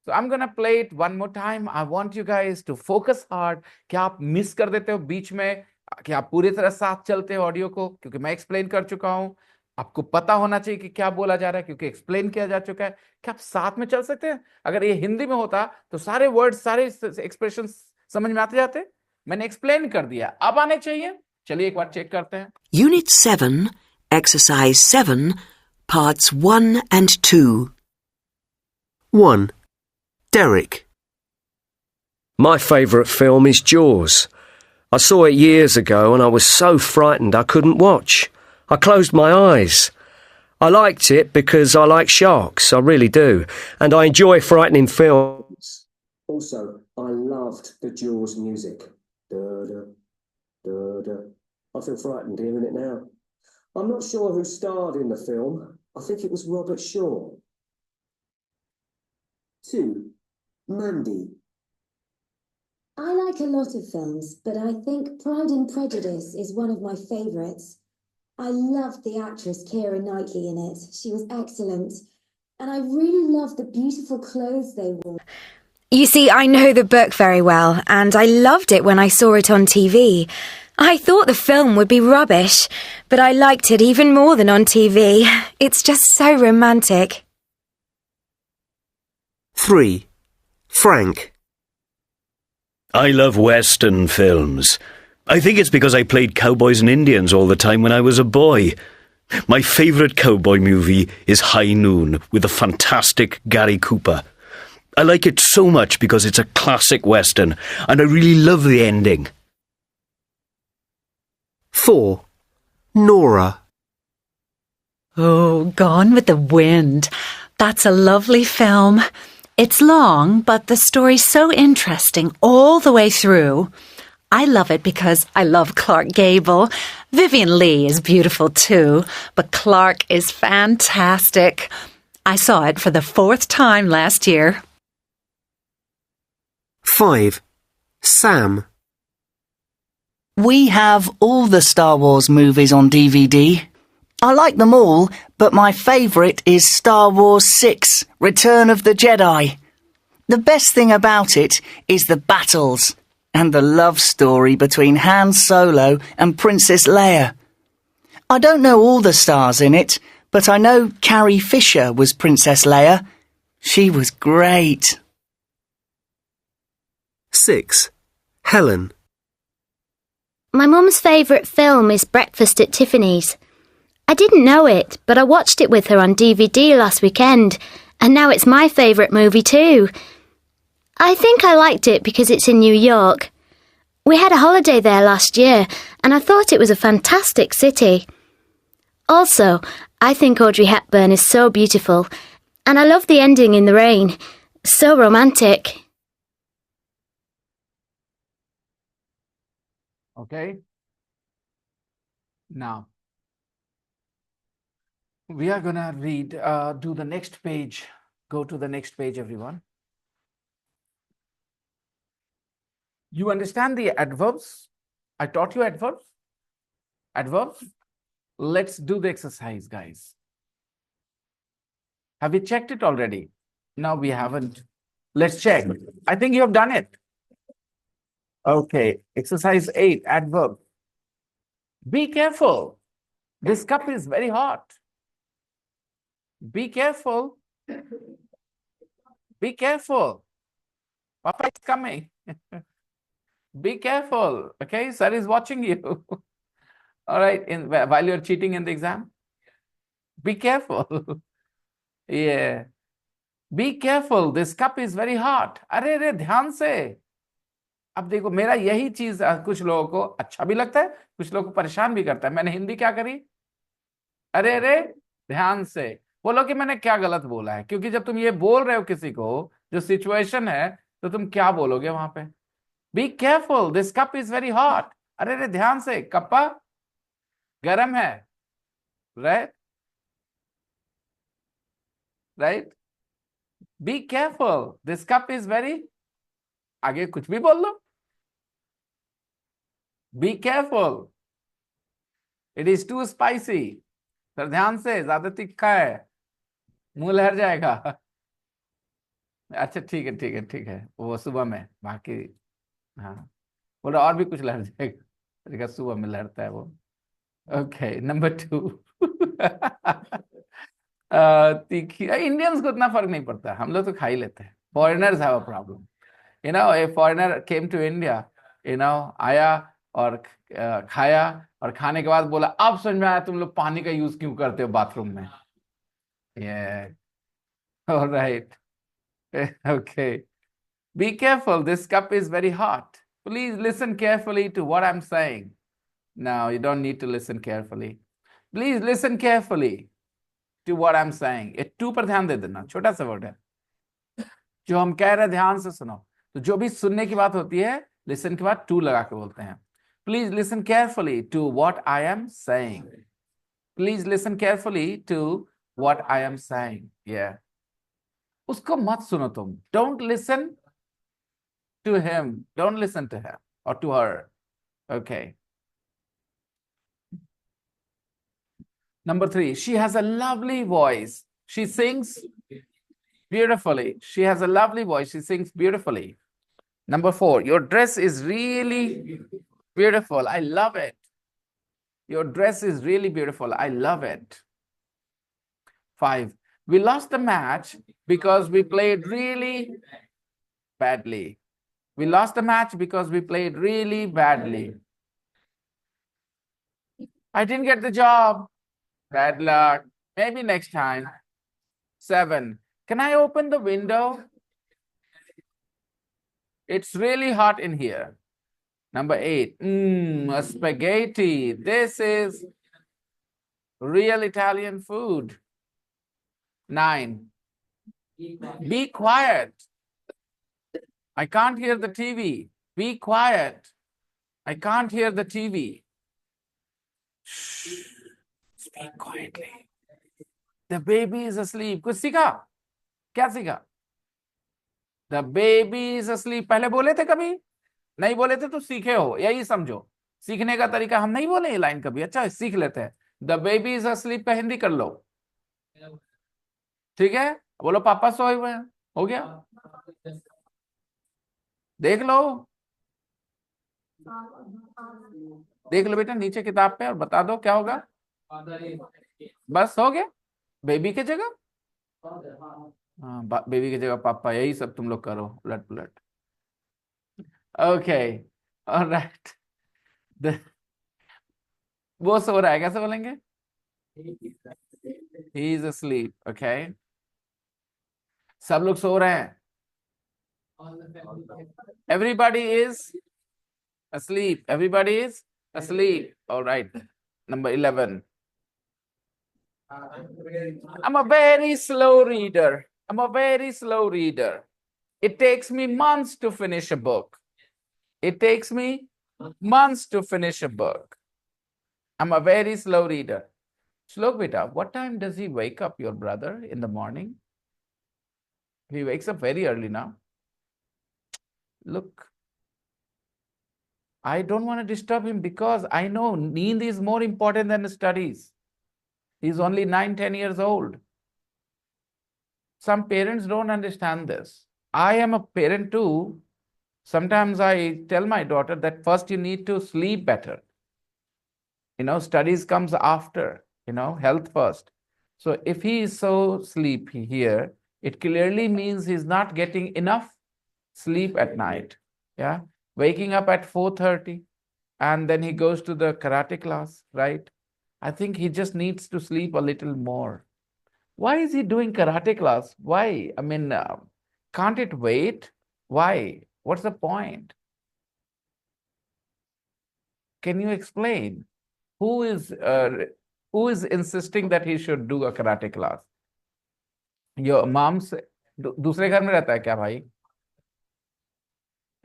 So I'm gonna play it one more time. I want you guys to focus hard. क्या आप miss कर देते हो बीच में? कि आप पूरी तरह साथ चलते हो ऑडियो को? क्योंकि मैं एक्सप्लेन कर चुका हूं. आपको पता होना चाहिए कि क्या बोला जा रहा है, क्योंकि एक्सप्लेन किया जा चुका है. क्या आप साथ में चल सकते हैं? अगर ये हिंदी में होता तो सारे वर्ड्स, सारे एक्सप्रेशन समझ में आते जाते. मैंने एक्सप्लेन कर दिया, अब आने चाहिए. चलिए एक बार चेक करते हैं. Unit 7, Exercise 7, Parts 1 and 2. 1. Derek. My favourite film is Jaws. I saw it years ago and I was so frightened I couldn't watch. I closed my eyes. I liked it because I like sharks, I really do, and I enjoy frightening films. Also, I loved the Jaws music. Da-da, da-da. I feel frightened hearing it now. I'm not sure who starred in the film. I think it was Robert Shaw. 2. Mandy. I like a lot of films, but I think Pride and Prejudice is one of my favourites. I loved the actress Keira Knightley in it. She was excellent. And I really loved the beautiful clothes they wore. You see, I know the book very well, and I loved it when I saw it on TV. I thought the film would be rubbish, but I liked it even more than on TV. It's just so romantic. 3. Frank. I love Western films. I think it's because I played cowboys and Indians all the time when I was a boy. My favourite cowboy movie is High Noon with the fantastic Gary Cooper. I like it so much because it's a classic Western, and I really love the ending. 4. Nora. Oh, Gone with the Wind. That's a lovely film. It's long, but the story's so interesting all the way through. I love it because I love Clark Gable. Vivian Leigh is beautiful too, but Clark is fantastic. I saw it for the 4th time last year. 5. Sam. We have all the Star Wars movies on DVD. I like them all, but my favourite is Star Wars 6, Return of the Jedi. The best thing about it is the battles and the love story between Han Solo and Princess Leia. I don't know all the stars in it, but I know Carrie Fisher was Princess Leia. She was great. 6. Helen. My mum's favourite film is Breakfast at Tiffany's. I didn't know it, but I watched it with her on DVD last weekend, and now it's my favourite movie too. I think I liked it because it's in New York. We had a holiday there last year, and I thought it was a fantastic city. Also, I think Audrey Hepburn is so beautiful, and I love the ending in the rain. So romantic. Okay. Now, we are going to read, do the next page. Go to the next page, everyone. You understand the adverbs? I taught you adverbs. Adverbs. Let's do the exercise, guys. Have we checked it already? No, we haven't. Let's check. I think you have done it. Okay. Exercise 8, adverb. Be careful. This cup is very hot. Be careful. Be careful. Papa is coming. Be careful. Okay, sir is watching you. All right, while you're cheating in the exam. Be careful. Yeah. Be careful. This cup is very hot. अरे रे ध्यान से. अब देखो मेरा यही चीज कुछ लोगों को अच्छा भी लगता है, कुछ लोगों को परेशान भी करता है. मैंने हिंदी क्या करी? अरे रे ध्यान से. बोलो कि मैंने क्या गलत बोला है, क्योंकि जब तुम ये बोल रहे हो किसी को, जो सिचुएशन है, तो तुम क्या बोलोगे वहां पे? Be careful, this cup is very hot. अरे रे ध्यान से, कप्पा गरम है. Right right. Be careful, this cup is very. आगे कुछ भी बोल लो. Be careful, it is too spicy. Sir ध्यान से, ज्यादा तीखा है, मुंह लहर जाएगा. अच्छा ठीक है ठीक है ठीक है, वो सुबह में, बाकी हाँ बोलो और भी कुछ लहर जाएगा. सुबह में लहरता है वो. Okay, number 2. तीखी. इंडियंस को इतना फर्क नहीं पड़ता, हम लोग तो खा ही लेते हैं. Foreigners have a problem. You know, a foreigner came to India, you know, आया और खाया, और खाने के बाद बोला अब समझ में आया तुम लोग पानी का यूज क्यों करते हो बाथरूम में. Yeah. All right. Okay. Be careful. This cup is very hot. Please listen carefully to what I'm saying. No, you don't need to listen carefully. Please listen carefully to what I'm saying. ये to पर ध्यान दे देना, छोटा सा word है. जो हम कह रहे हैं ध्यान से सुनो. तो जो भी सुनने की बात होती है, लिसन के बाद टू लगा के बोलते हैं. Please listen carefully to what I am saying. Please listen carefully to what I am saying. Yeah. उसको मत सुनो तुम. Don't listen to him. Don't listen to him or to her. Okay. Number 3, she has a lovely voice. She sings beautifully. She has a lovely voice. She sings beautifully. Number 4, your dress is really beautiful. I love it. Your dress is really beautiful. I love it. 5, we lost the match because we played really badly. We lost the match because we played really badly. I didn't get the job. Bad luck. Maybe next time. 7, can I open the window? It's really hot in here. Number 8, a spaghetti. This is real Italian food. 9, be quiet. I can't hear the TV. Be quiet. I can't hear the TV. Shh. Speak quietly. The baby is asleep. कुछ सीखा? क्या सीखा? The baby is asleep. पहले बोले थे कभी? नहीं बोले थे तो सीखे हो, यही समझो. सीखने का तरीका हम नहीं बोले ये लाइन कभी. अच्छा सीख लेते हैं. The baby is asleep का हिंदी कर लो. ठीक है, बोलो पापा सोए हुए हैं. हो गया. देख लो, देख लो बेटा नीचे किताब पे और बता दो क्या होगा. बस हो गया. बेबी की जगह, हाँ बेबी की जगह पापा. यही सब तुम लोग करो उलट पुलट. Okay alright. वो सो रहा है, कैसे बोलेंगे? He is asleep. ओके, सब लोग सो रहे हैं. Everybody is asleep. Everybody is asleep. All right. Number 11. I'm a very slow reader. I'm a very slow reader. It takes me months to finish a book. It takes me months to finish a book. I'm a very slow reader. Shlok beta, what time does he wake up, your brother, in the morning? He wakes up very early now. Look, I don't want to disturb him because I know Neend is more important than studies. He's only 9-10 years old. Some parents don't understand this. I am a parent too. Sometimes I tell my daughter that first you need to sleep better. Studies comes after, health first. So if he is so sleepy here, it clearly means he's not getting enough sleep at night. Yeah, waking up at 4:30 and then he goes to the karate class, right? I think he just needs to sleep a little more. Why is he doing karate class? Why? I mean, can't it wait? Why? What's the point? Can you explain? Who is insisting that he should do a karate class? Your mom से दूसरे घर में रहता है क्या भाई?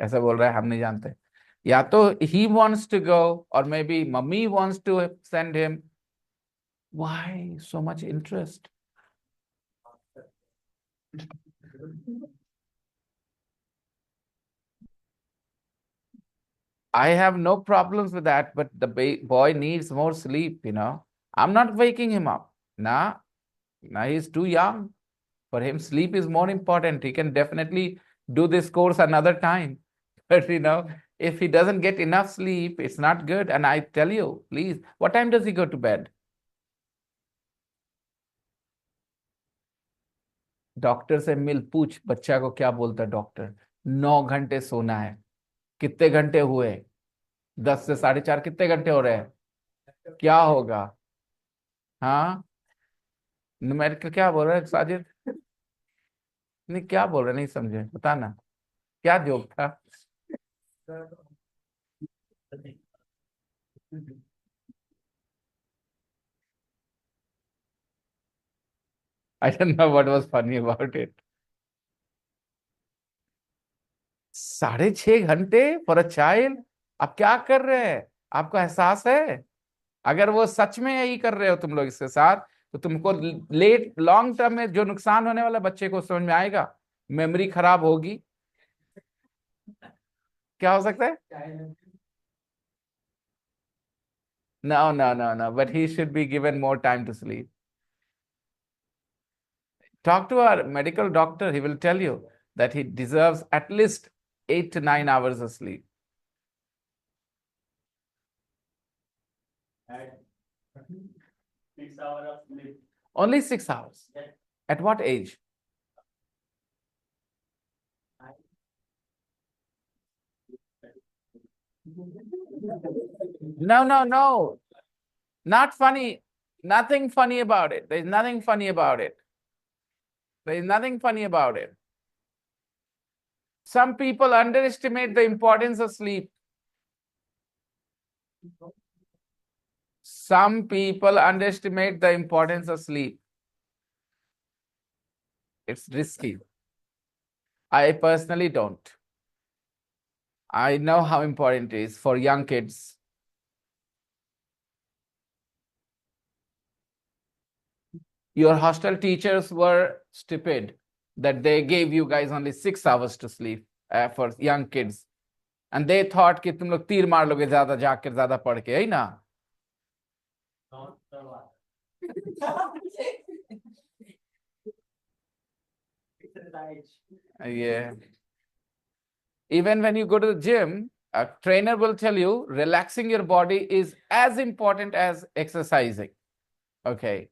ऐसा बोल रहा है, हम नहीं जानते. या तो he wants to go or maybe mummy wants to send him. Why so much interest? I have no problems with that, but the boy needs more sleep, I'm not waking him up. Nah, he's too young. For him, sleep is more important. He can definitely do this course another time. But, if he doesn't get enough sleep, it's not good. And I tell you, please, what time does he go to bed? Doctor से मिल, पूछ बच्चा को क्या बोलता है doctor. 9 घंटे सोना है. कितने घंटे हुए? 10 से 4:30 कितने घंटे हो रहे हैं? क्या होगा? हाँ, न्यूमेरिकल क्या बोल रहे हैं साजिद? नहीं, क्या बोल रहे, नहीं समझे, बताना क्या जोक था. I don't know what was funny about it. 6.5 घंटे फॉर अ चाइल्ड. आप क्या कर रहे हैं? आपको एहसास है? अगर वो सच में यही कर रहे हो तुम लोग इसके साथ, तो तुमको लेट लॉन्ग टर्म में जो नुकसान होने वाला बच्चे को समझ में आएगा, मेमोरी खराब होगी, क्या हो सकता है? No, but he should be given more time to sleep. Talk to our medical doctor, he will tell you that he deserves at least 8 to 9 hours of sleep. Only 6 hours. At what age? No. Not funny. Nothing funny about it. There's nothing funny about it. There's nothing funny about it. Some people underestimate the importance of sleep. Some people underestimate the importance of sleep. It's risky. I personally don't. I know how important it is for young kids. Your hostel teachers were stupid that they gave you guys only 6 hours to sleep for young kids. And they thought कि तुम लोग तीर मार लोगे ज्यादा जाकर ज्यादा पढ़ के, है ना? Yeah. Even when you go to the gym, a trainer will tell you relaxing your body is as important as exercising. Okay.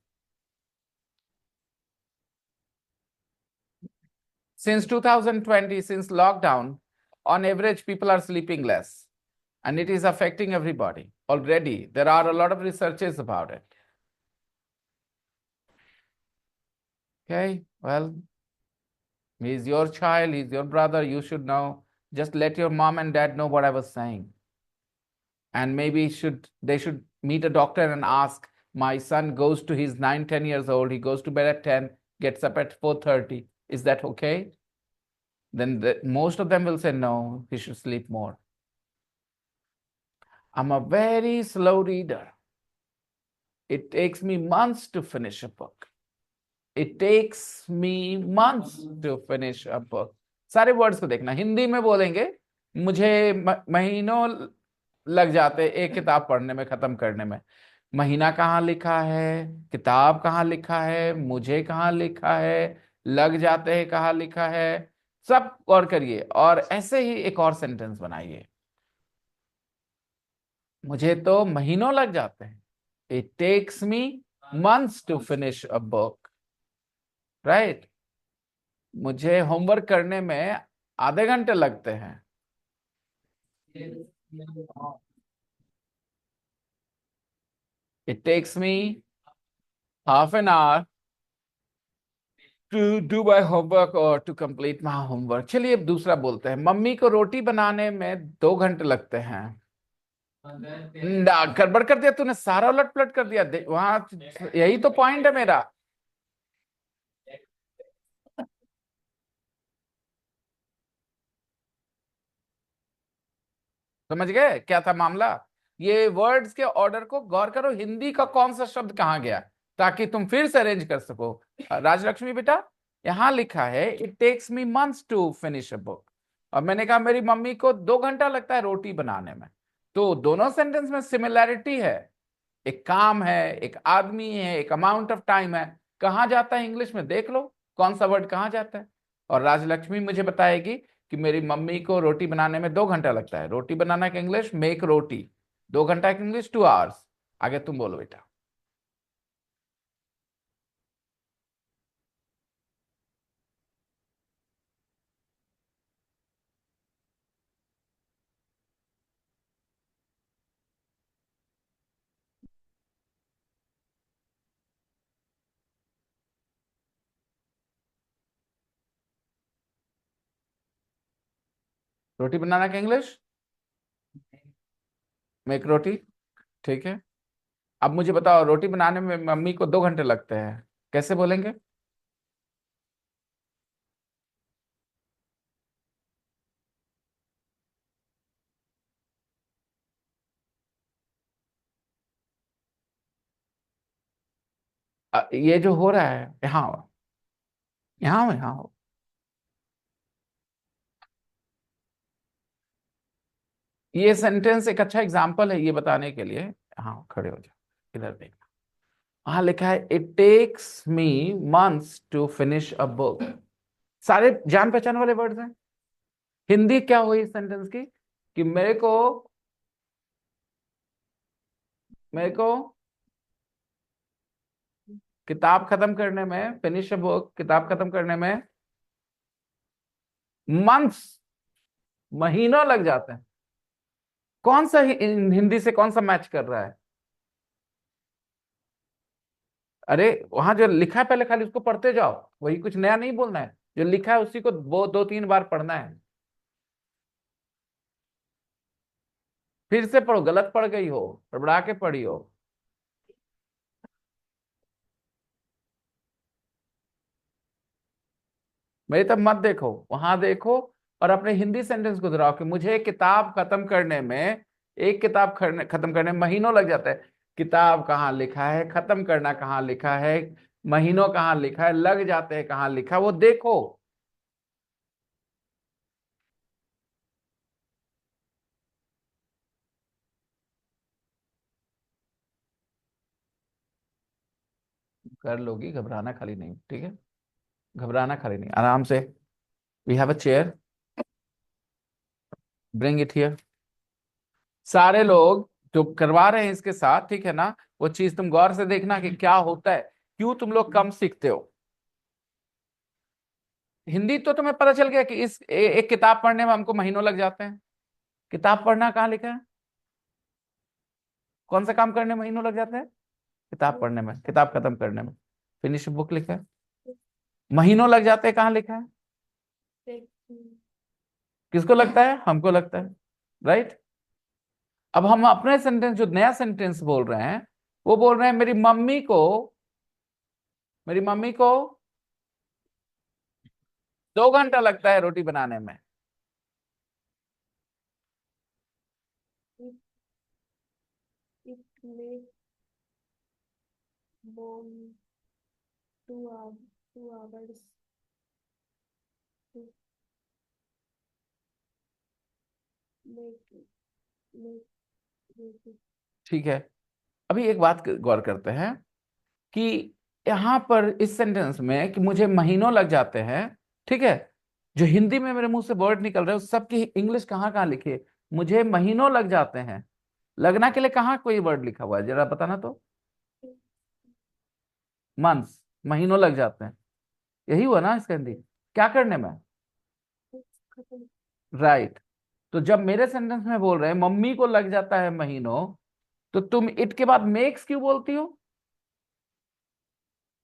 Since 2020, since lockdown, on average, people are sleeping less. And it is affecting everybody already. There are a lot of researches about it. Okay, well, he's your child, he's your brother, you should know. Just let your mom and dad know what I was saying. And maybe they should meet a doctor and ask, my son goes to, he's 9, 10 years old, he goes to bed at 10, gets up at 4:30. Is that okay? Then most of them will say, no, he should sleep more. I'm a very slow reader. It takes me months to finish a book. It takes me months to finish a book. सारे words को देखना, हिंदी में बोलेंगे मुझे महीनों लग जाते एक किताब पढ़ने में, खत्म करने में. महीना कहाँ लिखा है, किताब कहाँ लिखा है, मुझे कहाँ लिखा है, लग जाते हैं कहाँ लिखा है, सब और करिए और ऐसे ही एक और सेंटेंस बनाइए. मुझे तो महीनों लग जाते हैं. It takes me months to finish a book. Right? मुझे होमवर्क करने में आधे घंटे लगते हैं. It takes me half an hour to do my homework or to complete my homework. चलिए अब दूसरा बोलते हैं. मम्मी को रोटी बनाने में 2 घंटे लगते हैं. गड़बड़ कर दिया तूने, सारा उलट पलट कर दिया वहां. यही तो पॉइंट है मेरा. समझ गए क्या था मामला? ये वर्ड्स के ऑर्डर को गौर करो, हिंदी का कौन सा शब्द कहाँ गया, ताकि तुम फिर से अरेंज कर सको. राजलक्ष्मी बेटा, यहां लिखा है it takes me months to finish a book, और मैंने कहा मेरी मम्मी को 2 घंटा लगता है रोटी बनाने में. तो दोनों सेंटेंस में सिमिलैरिटी है. एक काम है, एक आदमी है, एक अमाउंट ऑफ टाइम है. कहाँ जाता है इंग्लिश में, देख लो कौन सा वर्ड कहाँ जाता है. और राजलक्ष्मी मुझे बताएगी कि मेरी मम्मी को रोटी बनाने में 2 घंटा लगता है. रोटी बनाना का इंग्लिश मेक रोटी. 2 घंटा का इंग्लिश 2 hours. आगे तुम बोलो बेटा. रोटी बनाना का इंग्लिश मेक रोटी. ठीक है, अब मुझे बताओ रोटी बनाने में मम्मी को 2 घंटे लगते हैं, कैसे बोलेंगे? ये जो हो रहा है यहाँ यहाँ यहाँ ये सेंटेंस एक अच्छा एग्जाम्पल है ये बताने के लिए। हाँ, खड़े हो जाओ, इधर देखना। हाँ, लिखा है it takes me months to finish a book. सारे जान पहचान वाले वर्ड्स हैं। हिंदी क्या हुई इस सेंटेंस की कि मेरे को किताब खत्म करने में, फिनिश अ बुक, किताब खत्म करने में मंथ्स, महीनों लग जाते हैं। कौन सा हिंदी से कौन सा मैच कर रहा है? अरे वहां जो लिखा है पहले खाली उसको पढ़ते जाओ, वही, कुछ नया नहीं बोलना है। जो लिखा है उसी को वो 2-3 बार पढ़ना है। फिर से पढ़ो, गलत पढ़ गई हो, बड़बड़ा के पढ़ी हो। मेरी तब मत देखो, वहां देखो और अपने हिंदी सेंटेंस को दोहराओ कि मुझे किताब खत्म करने में, एक किताब खत्म करने में महीनों लग जाता है। किताब कहाँ लिखा है, खत्म करना कहाँ लिखा है, महीनों कहाँ लिखा है, लग जाते हैं कहाँ लिखा है, वो देखो। कर लोगी, घबराना खाली नहीं, ठीक है? घबराना खाली नहीं, आराम से। We have a chair, bring it here. सारे लोग जो करवा रहे हैं इसके साथ, ठीक है ना, वो चीज तुम गौर से देखना कि क्या होता है, क्यों तुम लोग कम सीखते हो। हिंदी तो तुम्हें पता चल गया कि एक किताब पढ़ने में हमको महीनों लग जाते हैं। किताब पढ़ना कहाँ लिखा है? कौन सा काम करने में महीनों लग जाते हैं? किताब पढ़ने में, किताब खत्म करने में। फिनिश बुक लिखा है, महीनों लग जाते हैं, कहाँ लिखा है? किसको लगता है? हमको लगता है, राइट? अब हम अपने सेंटेंस, जो नया सेंटेंस बोल रहे हैं, वो बोल रहे हैं मेरी मम्मी को 2 घंटा लगता है रोटी बनाने में। ठीक है, अभी एक बात गौर करते हैं कि यहां पर इस सेंटेंस में कि मुझे महीनों लग जाते हैं, ठीक है, जो हिंदी में मेरे मुंह से वर्ड निकल रहे हैं उस सबकी इंग्लिश कहाँ कहाँ लिखी है? मुझे महीनों लग जाते हैं, लगना के लिए कहाँ कोई वर्ड लिखा हुआ है? जरा बताना तो। मंथ्स, महीनों लग जाते हैं, यही हुआ ना इसका हिंदी? क्या करने में? राइट। तो जब मेरे सेंटेंस में बोल रहे हैं मम्मी को लग जाता है महीनों, तो तुम इट के बाद मेक्स क्यों बोलती हो?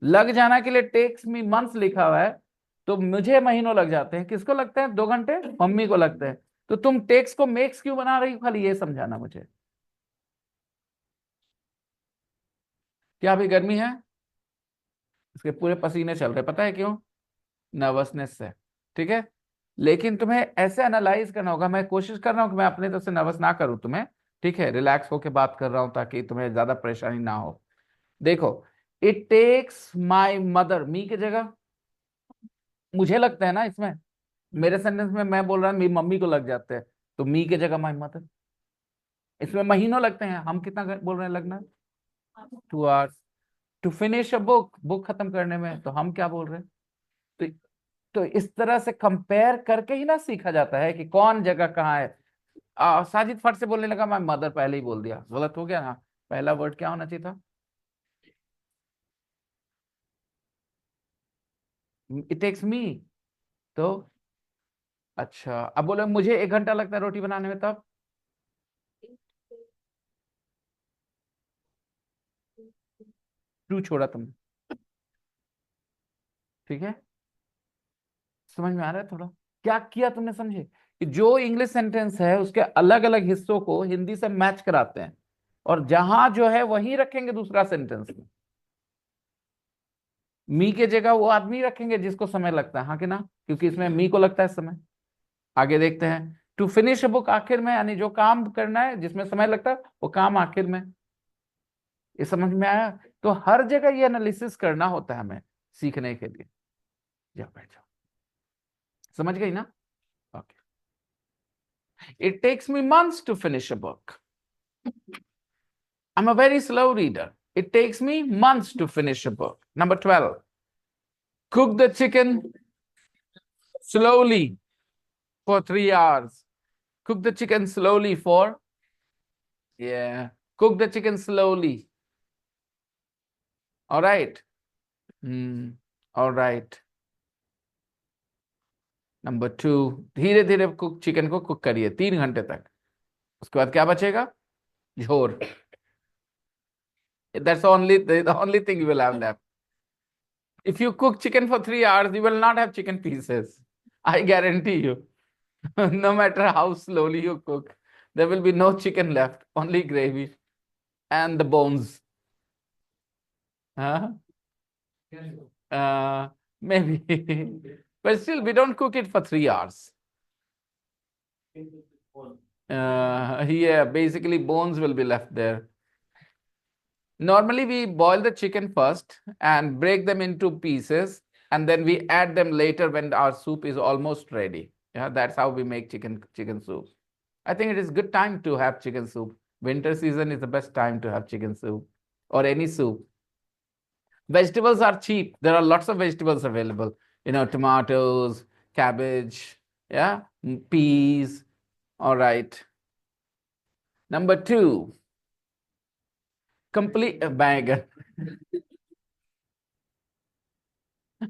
लग जाना के लिए टेक्स मी मंथ्स लिखा हुआ है, तो मुझे महीनों लग जाते हैं, किसको लगते हैं? 2 घंटे, मम्मी को लगते हैं। तो तुम टेक्स को मेक्स क्यों बना रही हो? खाली ये समझाना मुझे। क्या अभी गर्मी है? इसके पूरे पसीने चल रहे, पता है क्यों? नर्वसनेस से, ठीक है? लेकिन तुम्हें ऐसे एनालाइज करना होगा, मैं कोशिश कर रहा हूं कि मैं अपने तरफ से नर्वस ना करूं तुम्हें, ठीक है, रिलैक्स होके बात कर रहा हूं ताकि तुम्हें ज्यादा परेशानी ना हो। देखो, इट टेक्स माई मदर, मी की जगह मुझे लगता है ना इसमें। मेरे सेंटेंस में मैं बोल रहा हूँ मेरी मम्मी को लग जाते हैं, तो मी की जगह माई मदर। इसमें महीनों लगते हैं, हम कितना बोल रहे हैं लगना? 2 hours to finish a book, book खत्म करने में, तो हम क्या बोल रहे हैं? तो इस तरह से कंपेयर करके ही ना सीखा जाता है कि कौन जगह कहाँ है। साजिद फट से बोलने लगा मैं मदर, पहले ही बोल दिया, गलत हो गया ना? पहला वर्ड क्या होना चाहिए था? It takes me. तो अच्छा, अब बोले मुझे 1 घंटा लगता है रोटी बनाने में, तब टू छोड़ा तुमने, ठीक है? समझ में आ रहा है थोड़ा? क्या किया तुमने, समझे कि जो इंग्लिश सेंटेंस है उसके अलग अलग हिस्सों को हिंदी से मैच कराते हैं, और जहां जो है वहीं रखेंगे दूसरा सेंटेंस में। मी के जगह वो आदमी रखेंगे जिसको समय लगता है, हाँ कि ना? क्योंकि इसमें मी को लगता है समय। आगे देखते हैं, टू फिनिश अ बुक आखिर में, यानी जो काम करना है जिसमें समय लगता है वो काम आखिर में। ये समझ में आया? तो हर जगह ये एनालिसिस करना होता है हमें सीखने के लिए। जाओ बैठ जाओ, समझ गई ना? Okay. It takes me months to finish a book. I'm a very slow reader. It takes me months to finish a book. Number 12. Cook the chicken slowly for 3 hours. Cook the chicken slowly for, yeah, cook the chicken slowly. All right. All right. Number 2. धीरे धीरे chicken को cook करिए 3 घंटे तक। उसके बाद क्या बचेगा? झोर। That's the only thing you will have left. If you cook chicken for 3 hours, you will not have chicken pieces. I guarantee you. No matter how slowly you cook, there will be no chicken left, only gravy and the bones. Huh? Maybe. But still, we don't cook it for 3 hours. Yeah, basically bones will be left there. Normally, we boil the chicken first and break them into pieces, and then we add them later when our soup is almost ready. Yeah, that's how we make chicken soup. I think it is good time to have chicken soup. Winter season is the best time to have chicken soup or any soup. Vegetables are cheap. There are lots of vegetables available. Tomatoes, cabbage, yeah, peas. All right. Number 2. Complete a bag.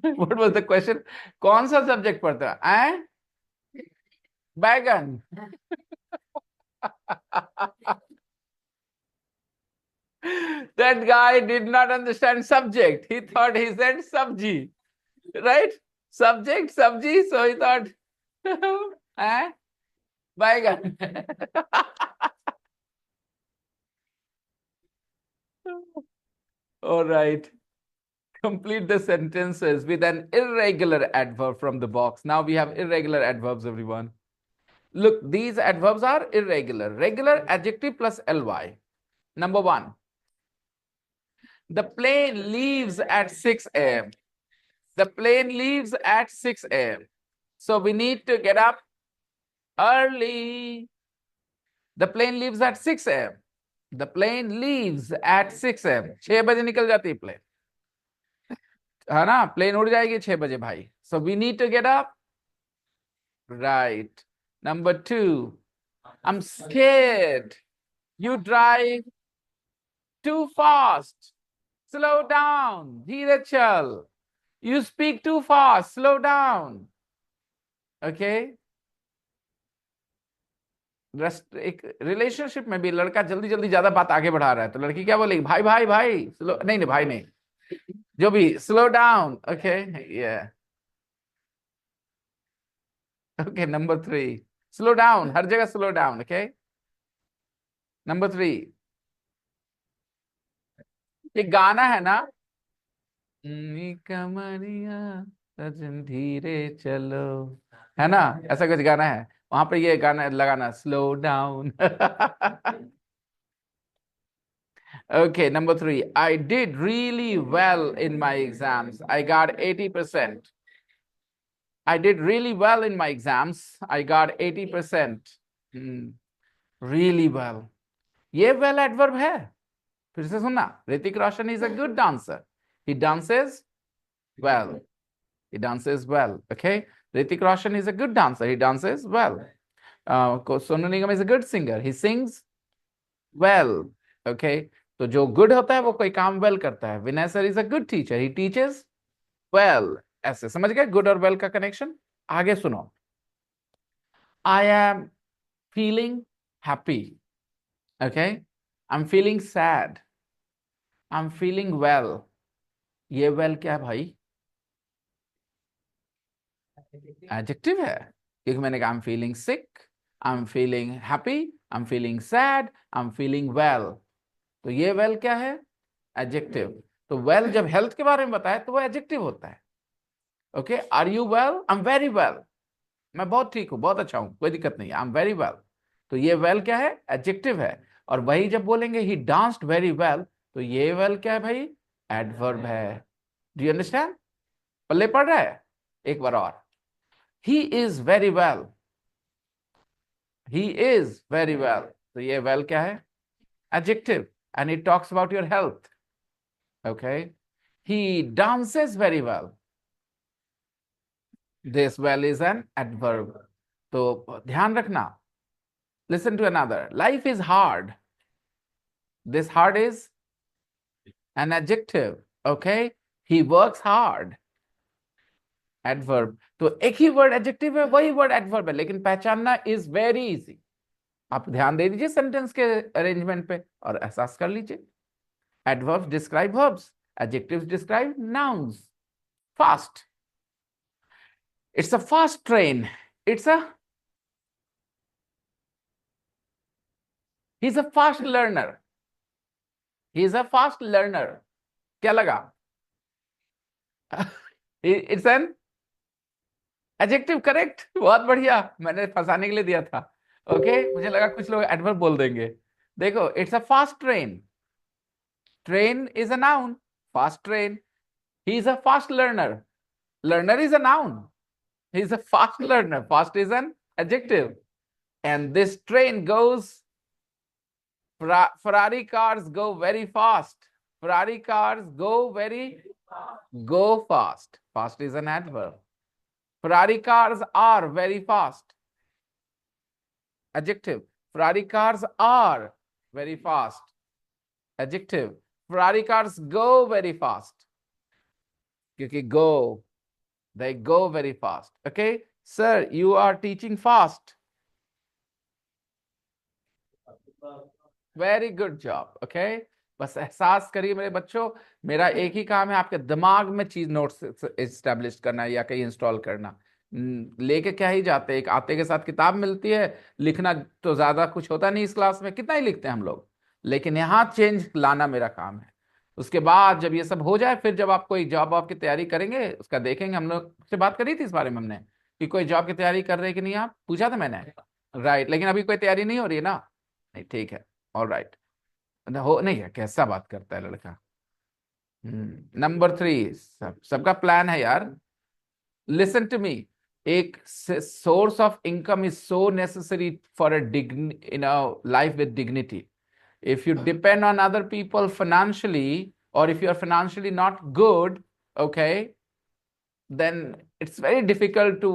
What was the question? कौन सा subject पढ़ता है? बैगन. That guy did not understand subject. He thought he said sabji, right? Subject, sabji. So he thought, बैगन. All right. Complete the sentences with an irregular adverb from the box. Now we have irregular adverbs, everyone. Look, these adverbs are irregular. Regular adjective plus ly. Number 1. The plane leaves at 6 a.m. The plane leaves at 6 a.m. So we need to get up early. The plane leaves at 6 a.m. The plane leaves at 6 a.m. 6 बजे निकल जाती है plane, है ना? Plane उड़ जाएगी 6 बजे भाई. So we need to get up. Right. Number 2. I'm scared. You drive too fast. Slow down. धीरे चल. You speak too fast. Slow down. Okay. एक रिलेशनशिप में भी लड़का जल्दी जल्दी ज्यादा बात आगे बढ़ा रहा है तो लड़की क्या बोलेगी? भाई भाई भाई स्लो, नहीं नहीं भाई नहीं, जो भी, slow down. Okay, yeah. Okay, number 3. Slow down. हर जगह slow down. Okay. Number 3. एक गाना है ना, कमरिया सजन धीरे चलो, है ना? ऐसा कुछ गाना है, वहां पर ये गाना लगाना, slow down. Okay, number 3. I did really well in my exams. I got 80%. I did really well in my exams. I got 80%. Really well. ये well adverb है. फिर से सुनना. Hrithik Roshan is a good dancer. He dances well. He dances well. Okay. Hrithik Roshan is a good dancer. He dances well. Sonu Nigam is a good singer. He sings well. Okay. तो जो good होता है वो कोई काम well करता है. Vinay sir is a good teacher. He teaches well. ऐसे समझ गए good और well का connection? आगे सुनो. I am feeling happy. Okay. I'm feeling sad. I'm feeling well. ये well क्या है भाई? Adjective है, क्योंकि मैंने कहा I'm feeling sick, I'm feeling happy, I'm feeling sad, I'm feeling well. तो ये well क्या है? Adjective. तो well जब health के बारे में बताए तो वो adjective होता है. Okay, are you well? I'm very well. मैं बहुत ठीक हूँ, बहुत अच्छा हूँ, कोई दिक्कत नहीं है. I'm very well. तो ये well क्या है? Adjective है. और वही जब बोलेंगे he danced very well, तो ये वेल क्या है भाई? एडवर्ब है। Do you understand? पल्ले पड़ रहा है? एक बार और, he is very well, he is very well, तो ये वेल क्या है? Adjective, and it talks about your health. Okay, he dances very well. This well is an adverb. तो ध्यान रखना. Listen to another. Life is hard. This hard is an adjective. Okay, he works hard. Adverb. तो एक ही word adjective है, वही word adverb है, लेकिन पहचानना इज वेरी इजी. आप ध्यान दे दीजिए सेंटेंस के अरेंजमेंट पे और एहसास कर लीजिए. Adverbs describe verbs. Adjectives describe nouns. Fast. It's a fast train. He's a fast learner. He's a fast learner. क्या लगा? It's an adjective, correct? बहुत बढ़िया, मैंने फंसाने के लिए दिया था. Okay, मुझे लगा कुछ लोग adverb बोल देंगे. देखो, it's a fast train. Train is a noun. Fast train. He's a fast learner. Learner is a noun. He's a fast learner. Fast is an adjective. And this train goes, Ferrari cars go very fast. Ferrari cars go fast. Fast is an adverb. Ferrari cars are very fast. Adjective. Ferrari cars are very fast. Adjective. Ferrari cars go very fast. क्योंकि go, they go very fast. Okay, sir, you are teaching fast. Very good job. Okay, बस एहसास करिए मेरे बच्चों, मेरा एक ही काम है, आपके दिमाग में चीज नोट्स एस्टेब्लिश करना या कहीं इंस्टॉल करना. लेके क्या ही जाते, एक आते के साथ किताब मिलती है, लिखना तो ज्यादा कुछ होता नहीं इस क्लास में, कितना ही लिखते हैं हम लोग, लेकिन यहाँ चेंज लाना मेरा काम है. उसके बाद जब ये सब हो जाए, फिर जब आप कोई जॉब की तैयारी करेंगे, उसका देखेंगे. हम लोग से बात करी थी इस बारे में हमने कि कोई जॉब की तैयारी कर रहे हैं कि नहीं, आप पूछा था मैंने, राइट? लेकिन अभी कोई तैयारी नहीं हो रही है ना? नहीं, ठीक है, ऑल राइट. हो नहीं है, कैसा बात करता है लड़का. नंबर 3, सबका प्लान है यार. Listen to me. एक source of income is so necessary for a life with dignity. If you depend on other people financially, or if you're financially not good, okay, then it's very difficult to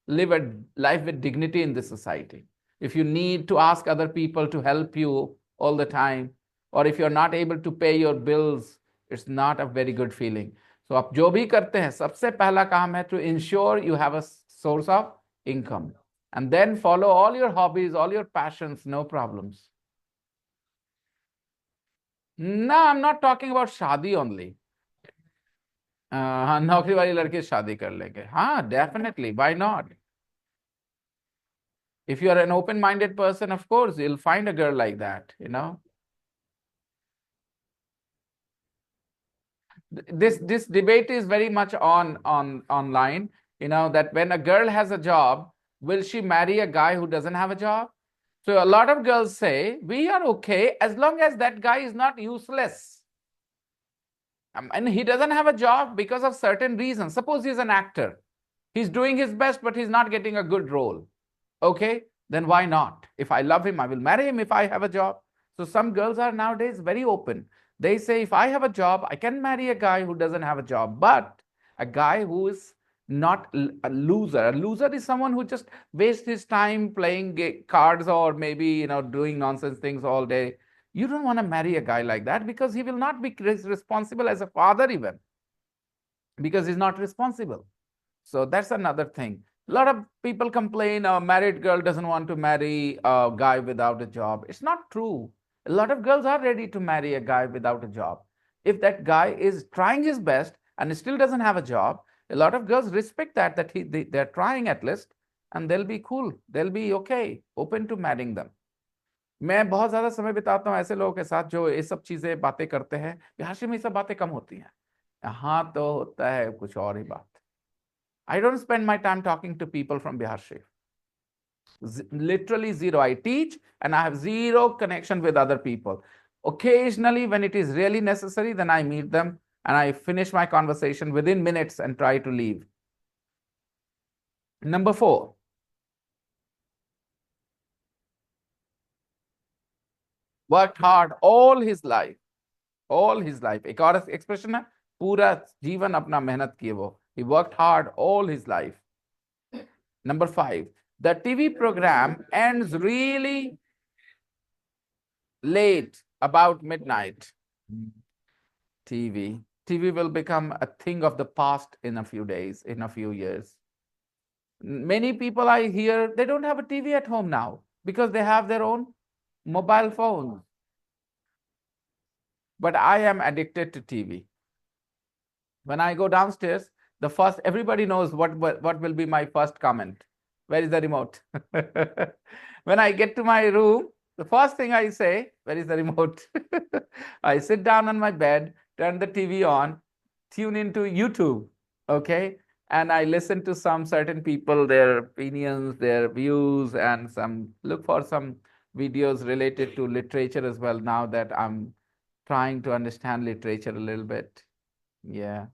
live a life with dignity in this society. If you need to ask other people to help you all the time, or if you're not able to pay your bills, it's not a very good feeling. So आप जो भी करते हैं, सबसे पहला काम है to ensure you have a source of income, and then follow all your hobbies, all your passions, no problems. No, I'm not talking about शादी only. हाँ, नौकरी वाली लड़की शादी कर लेंगे. हाँ, definitely, why not? If you are an open-minded person, of course, you'll find a girl like that, you know. This debate is very much online, you know, that when a girl has a job, will she marry a guy who doesn't have a job? So a lot of girls say, we are okay as long as that guy is not useless. And he doesn't have a job because of certain reasons. Suppose he's an actor. He's doing his best, but he's not getting a good role. Okay, then why not? If I love him, I will marry him if I have a job. So some girls are nowadays very open. They say, if I have a job, I can marry a guy who doesn't have a job. But a guy who is not a loser. A loser is someone who just wastes his time playing cards or maybe, you know, doing nonsense things all day. You don't want to marry a guy like that because he will not be responsible as a father even, because he's not responsible. So that's another thing. A lot of people complain a married girl doesn't want to marry a guy without a job. It's not true. A lot of girls are ready to marry a guy without a job. If that guy is trying his best and still doesn't have a job, a lot of girls respect that they're trying at least, and they'll be cool. They'll be okay, open to marrying them. मैं बहुत ज्यादा समय बिताता हूँ ऐसे लोगों के साथ जो ये सब चीजें बातें करते हैं. बिहार में ये सब बातें कम होती हैं. यहाँ तो होता है कुछ और ही बात. I don't spend my time talking to people from Bihar. Literally zero. I teach and I have zero connection with other people. Occasionally, when it is really necessary, then I meet them and I finish my conversation within minutes and try to leave. Number 4. Worked hard all his life. All his life. एक और expression है, पूरा जीवन अपना मेहनत किए वो. He worked hard all his life. Number 5. The TV program ends really late, about midnight. TV will become a thing of the past in a few days, in a few years. Many people I hear, they don't have a TV at home now because they have their own mobile phones. But I am addicted to TV. When I go downstairs, everybody knows what will be my first comment. Where is the remote? When I get to my room, the first thing I say, where is the remote? I sit down on my bed, turn the TV on, tune into YouTube, okay? And I listen to some certain people, their opinions, their views, and look for some videos related to literature as well, now that I'm trying to understand literature a little bit. Yeah.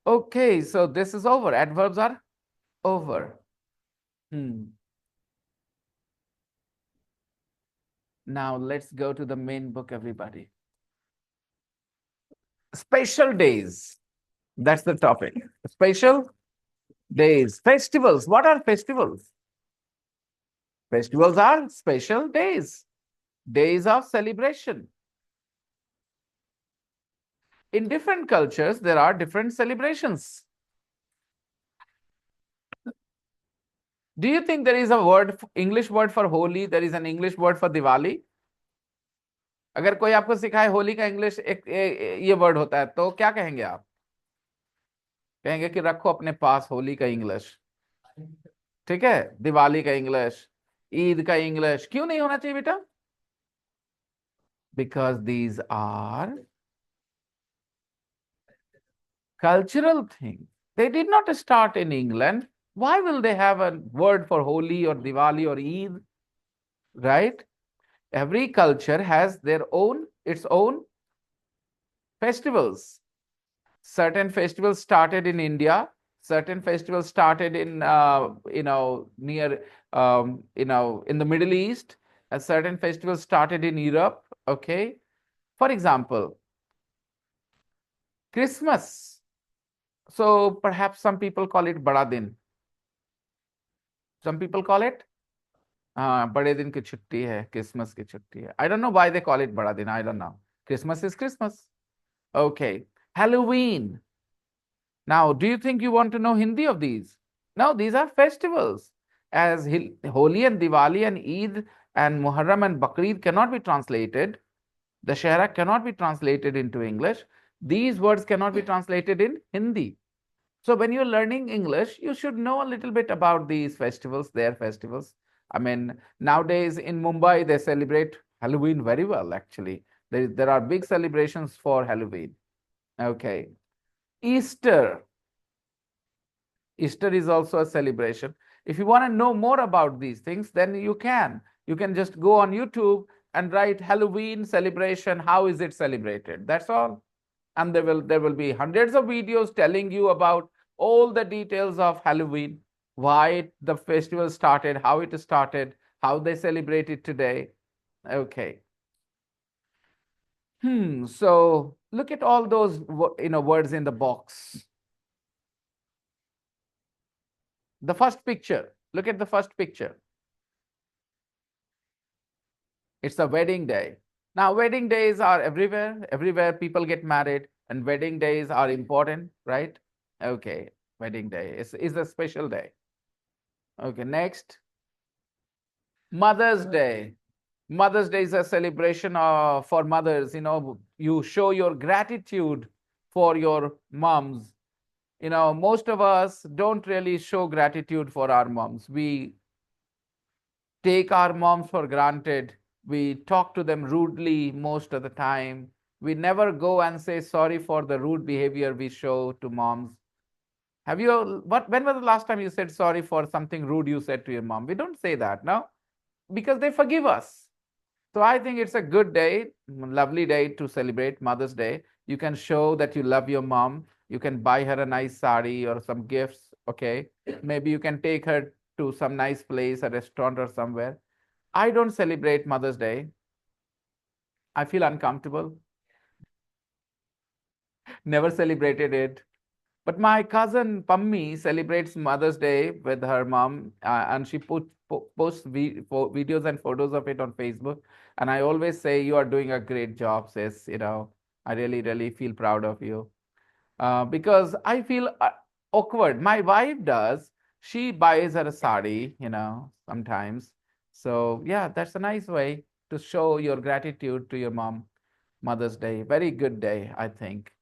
Okay, so this is over. Adverbs are over. Now let's go to the main book, everybody. Special days. That's the topic. Special days. Festivals. What are festivals? Festivals are special days. Days of celebration. In different cultures, there are different celebrations. Do you think there is a English word for Holi? There is an English word for Diwali? अगर कोई आपको सिखाए होली का English ये word होता है तो क्या कहेंगे आप? कहेंगे कि रखो अपने पास होली का इंग्लिश, ठीक है, दिवाली का इंग्लिश, ईद का इंग्लिश क्यों नहीं होना चाहिए बेटा? Because these are cultural things. They did not start in England. Why will they have a word for Holi or Diwali or Eid? Right? Every culture has its own festivals. Certain festivals started in India. Certain festivals started in near in the Middle East. And certain festivals started in Europe. Okay. For example, Christmas. So perhaps some people call it Bada Din. Some people call it बड़े दिन की छुट्टी है, Christmas की छुट्टी है. I don't know why they call it बड़ा दिन. I don't know. Christmas is Christmas. Okay. Halloween. Now, do you think you want to know Hindi of these? No, these are festivals. As Holi and Diwali and Eid and Muharram and Bakrid cannot be translated. The Dashera cannot be translated into English. These words cannot be translated in Hindi. So when you're learning English, you should know a little bit about these festivals, their festivals. I mean, nowadays in Mumbai, they celebrate Halloween very well, actually. There are big celebrations for Halloween. Okay. Easter. Easter is also a celebration. If you want to know more about these things, then you can. You can just go on YouTube and write Halloween celebration. How is it celebrated? That's all. And there will be hundreds of videos telling you about all the details of Halloween, why the festival started, how it started, how they celebrate it today. Okay. So look at all those words in the box. The first picture. Look at the first picture. It's a wedding day. Now, wedding days are everywhere. Everywhere people get married, and wedding days are important, right? Okay, wedding day is a special day. Okay, next. Mother's Day. Mother's Day is a celebration for mothers. You show your gratitude for your moms. Most of us don't really show gratitude for our moms. We take our moms for granted. We talk to them rudely most of the time. We never go and say sorry for the rude behavior we show to moms. When was the last time you said sorry for something rude you said to your mom? We don't say that, no? Because they forgive us. So I think it's a good day, lovely day to celebrate Mother's Day. You can show that you love your mom. You can buy her a nice sari or some gifts. Okay. Maybe you can take her to some nice place, a restaurant or somewhere. I don't celebrate Mother's Day. I feel uncomfortable. Never celebrated it. But my cousin Pammi celebrates Mother's Day with her mom, and she posts videos and photos of it on Facebook. And I always say, "You are doing a great job, sis. I really, really feel proud of you." Because I feel awkward. My wife does. She buys her a sari, sometimes. So yeah, that's a nice way to show your gratitude to your mom. Mother's Day, very good day, I think.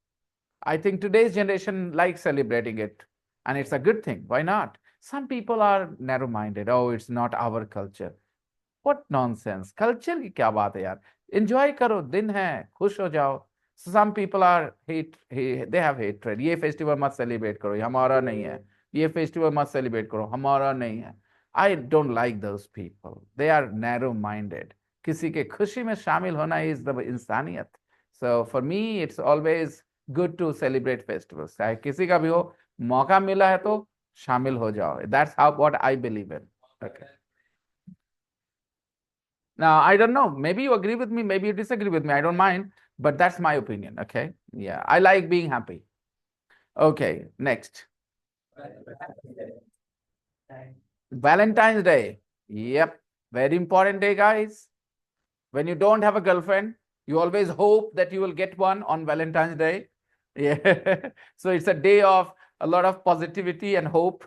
I think today's generation likes celebrating it, and it's a good thing. Why not? Some people are narrow-minded. Oh, it's not our culture. What nonsense? Culture की क्या बात है यार? Enjoy करो, दिन है, खुश हो जाओ. Some people are they have hatred. ये festival मत celebrate करो, ये हमारा नहीं है. ये festival मत celebrate करो, हमारा नहीं है. I don't like those people. They are narrow-minded. किसी के खुशी में शामिल होना is the इंसानियत. So for me, it's always good to celebrate festivals. चाहे किसी का भी हो, मौका मिला है तो शामिल हो जाओ. That's what I believe in. Okay. Now, I don't know. Maybe you agree with me, maybe you disagree with me. I don't mind, but that's my opinion. Okay. Yeah. I like being happy. Okay. Next. Valentine's Day. Yep. Very important day, guys. When you don't have a girlfriend, you always hope that you will get one on Valentine's Day. Yeah. So it's a day of a lot of positivity and hope.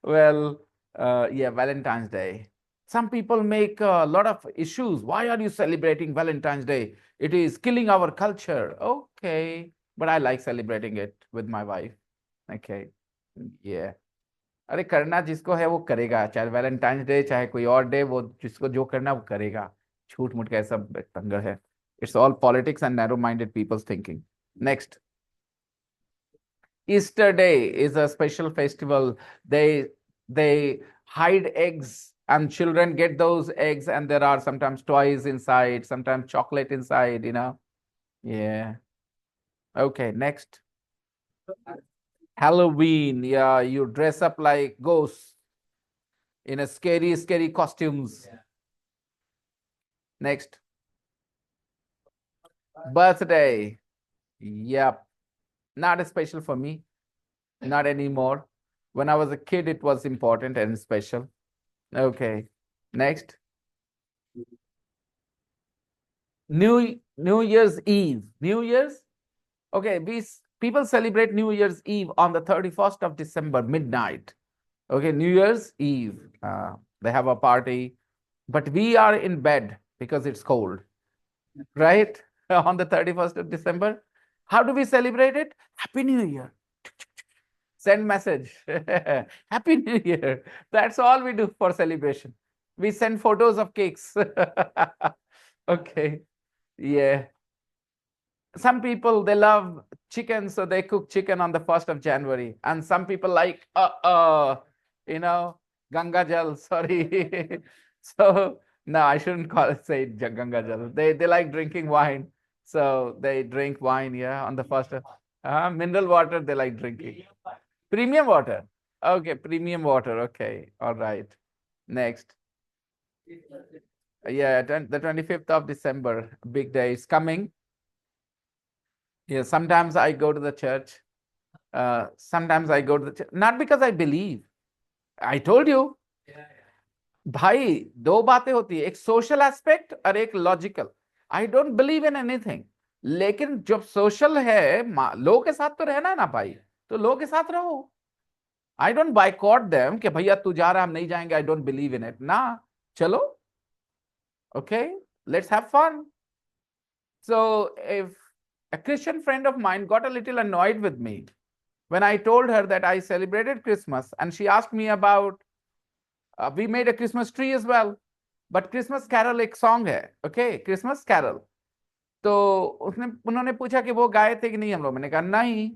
Well, yeah, Valentine's Day. Some people make a lot of issues. Why are you celebrating Valentine's Day? It is killing our culture. Okay. But I like celebrating it with my wife. Okay. Yeah. अरे करना जिसको है वो करेगा, चाहे Valentine's day चाहे कोई और डे, वो जिसको जो करना वो करेगा. छूट मूट का सब तंगर है. It's all politics and narrow-minded people's thinking. Next. Easter Day is a special festival. They hide eggs and children get those eggs, and there are sometimes toys inside, sometimes chocolate inside, Yeah. Okay, next. Halloween. Yeah, you dress up like ghosts in a scary, scary costumes. Yeah. Next. Birthday. Yep. Not special for me. Not anymore. When I was a kid, it was important and special. Okay. Next. New Year's Eve. New Year's? Okay, people celebrate New Year's Eve on the 31st of December, midnight. Okay, New Year's Eve. They have a party, but we are in bed because it's cold, right? On the 31st of December. How do we celebrate it? Happy New Year. Send message. Happy New Year. That's all we do for celebration. We send photos of cakes. Okay. Yeah. Some people, they love chicken, so they cook chicken on the 1st of January. And some people like, Ganga Jal, sorry. So, no, I shouldn't say Ganga Jal. They like drinking wine. So they drink wine, yeah, on the 1st of mineral water, they like drinking. Premium water. Okay, premium water. Okay, all right. Next. Yeah, the 25th of December, big day is coming. Yeah, sometimes I go to the church. Sometimes I go to the church. Not because I believe. I told you. भाई दो बातें होती है, एक social aspect और एक logical. I don't believe in anything, लेकिन जब सोशल है, लोगों के साथ तो रहना है ना भाई, तो लोगों के साथ रहो. आई डोंट बायकॉट देम कि भैया तू जा रहा हम नहीं जाएंगे, I don't believe in it ना. चलो, okay, let's have fun. So if a Christian friend of mine got a little annoyed with me when I told her that I celebrated Christmas, and she asked me about we made a Christmas tree as well, but Christmas Carol एक song है, okay, Christmas Carol. तो उन्होंने पूछा कि वो गाए थे कि नहीं हम लोग. मैंने कहा नहीं.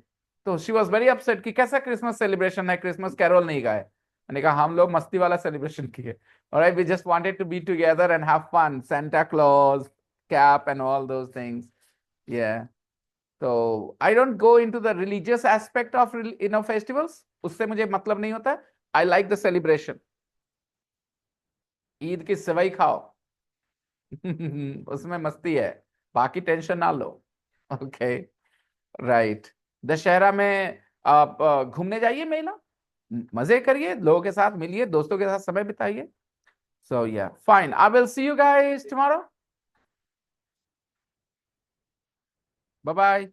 तो she was very upset कि कैसा Christmas celebration है, Christmas Carol नहीं गाए. मैंने कहा हम लोग मस्ती वाला सेलिब्रेशन किए. Alright, we just wanted to be together and have fun. Santa Claus, cap and all those things. Yeah. So I don't go into the religious aspect of festivals. उससे मुझे मतलब नहीं होता. I like the celebration. Eid की सेवई खाओ. उसमें मस्ती है, बाकी टेंशन ना लो. Okay, right. दशहरा में आप घूमने जाइए, मेला मजे करिए, लोगों के साथ मिलिए, दोस्तों के साथ समय बिताइए. So yeah fine, I will see you guys tomorrow. Bye bye.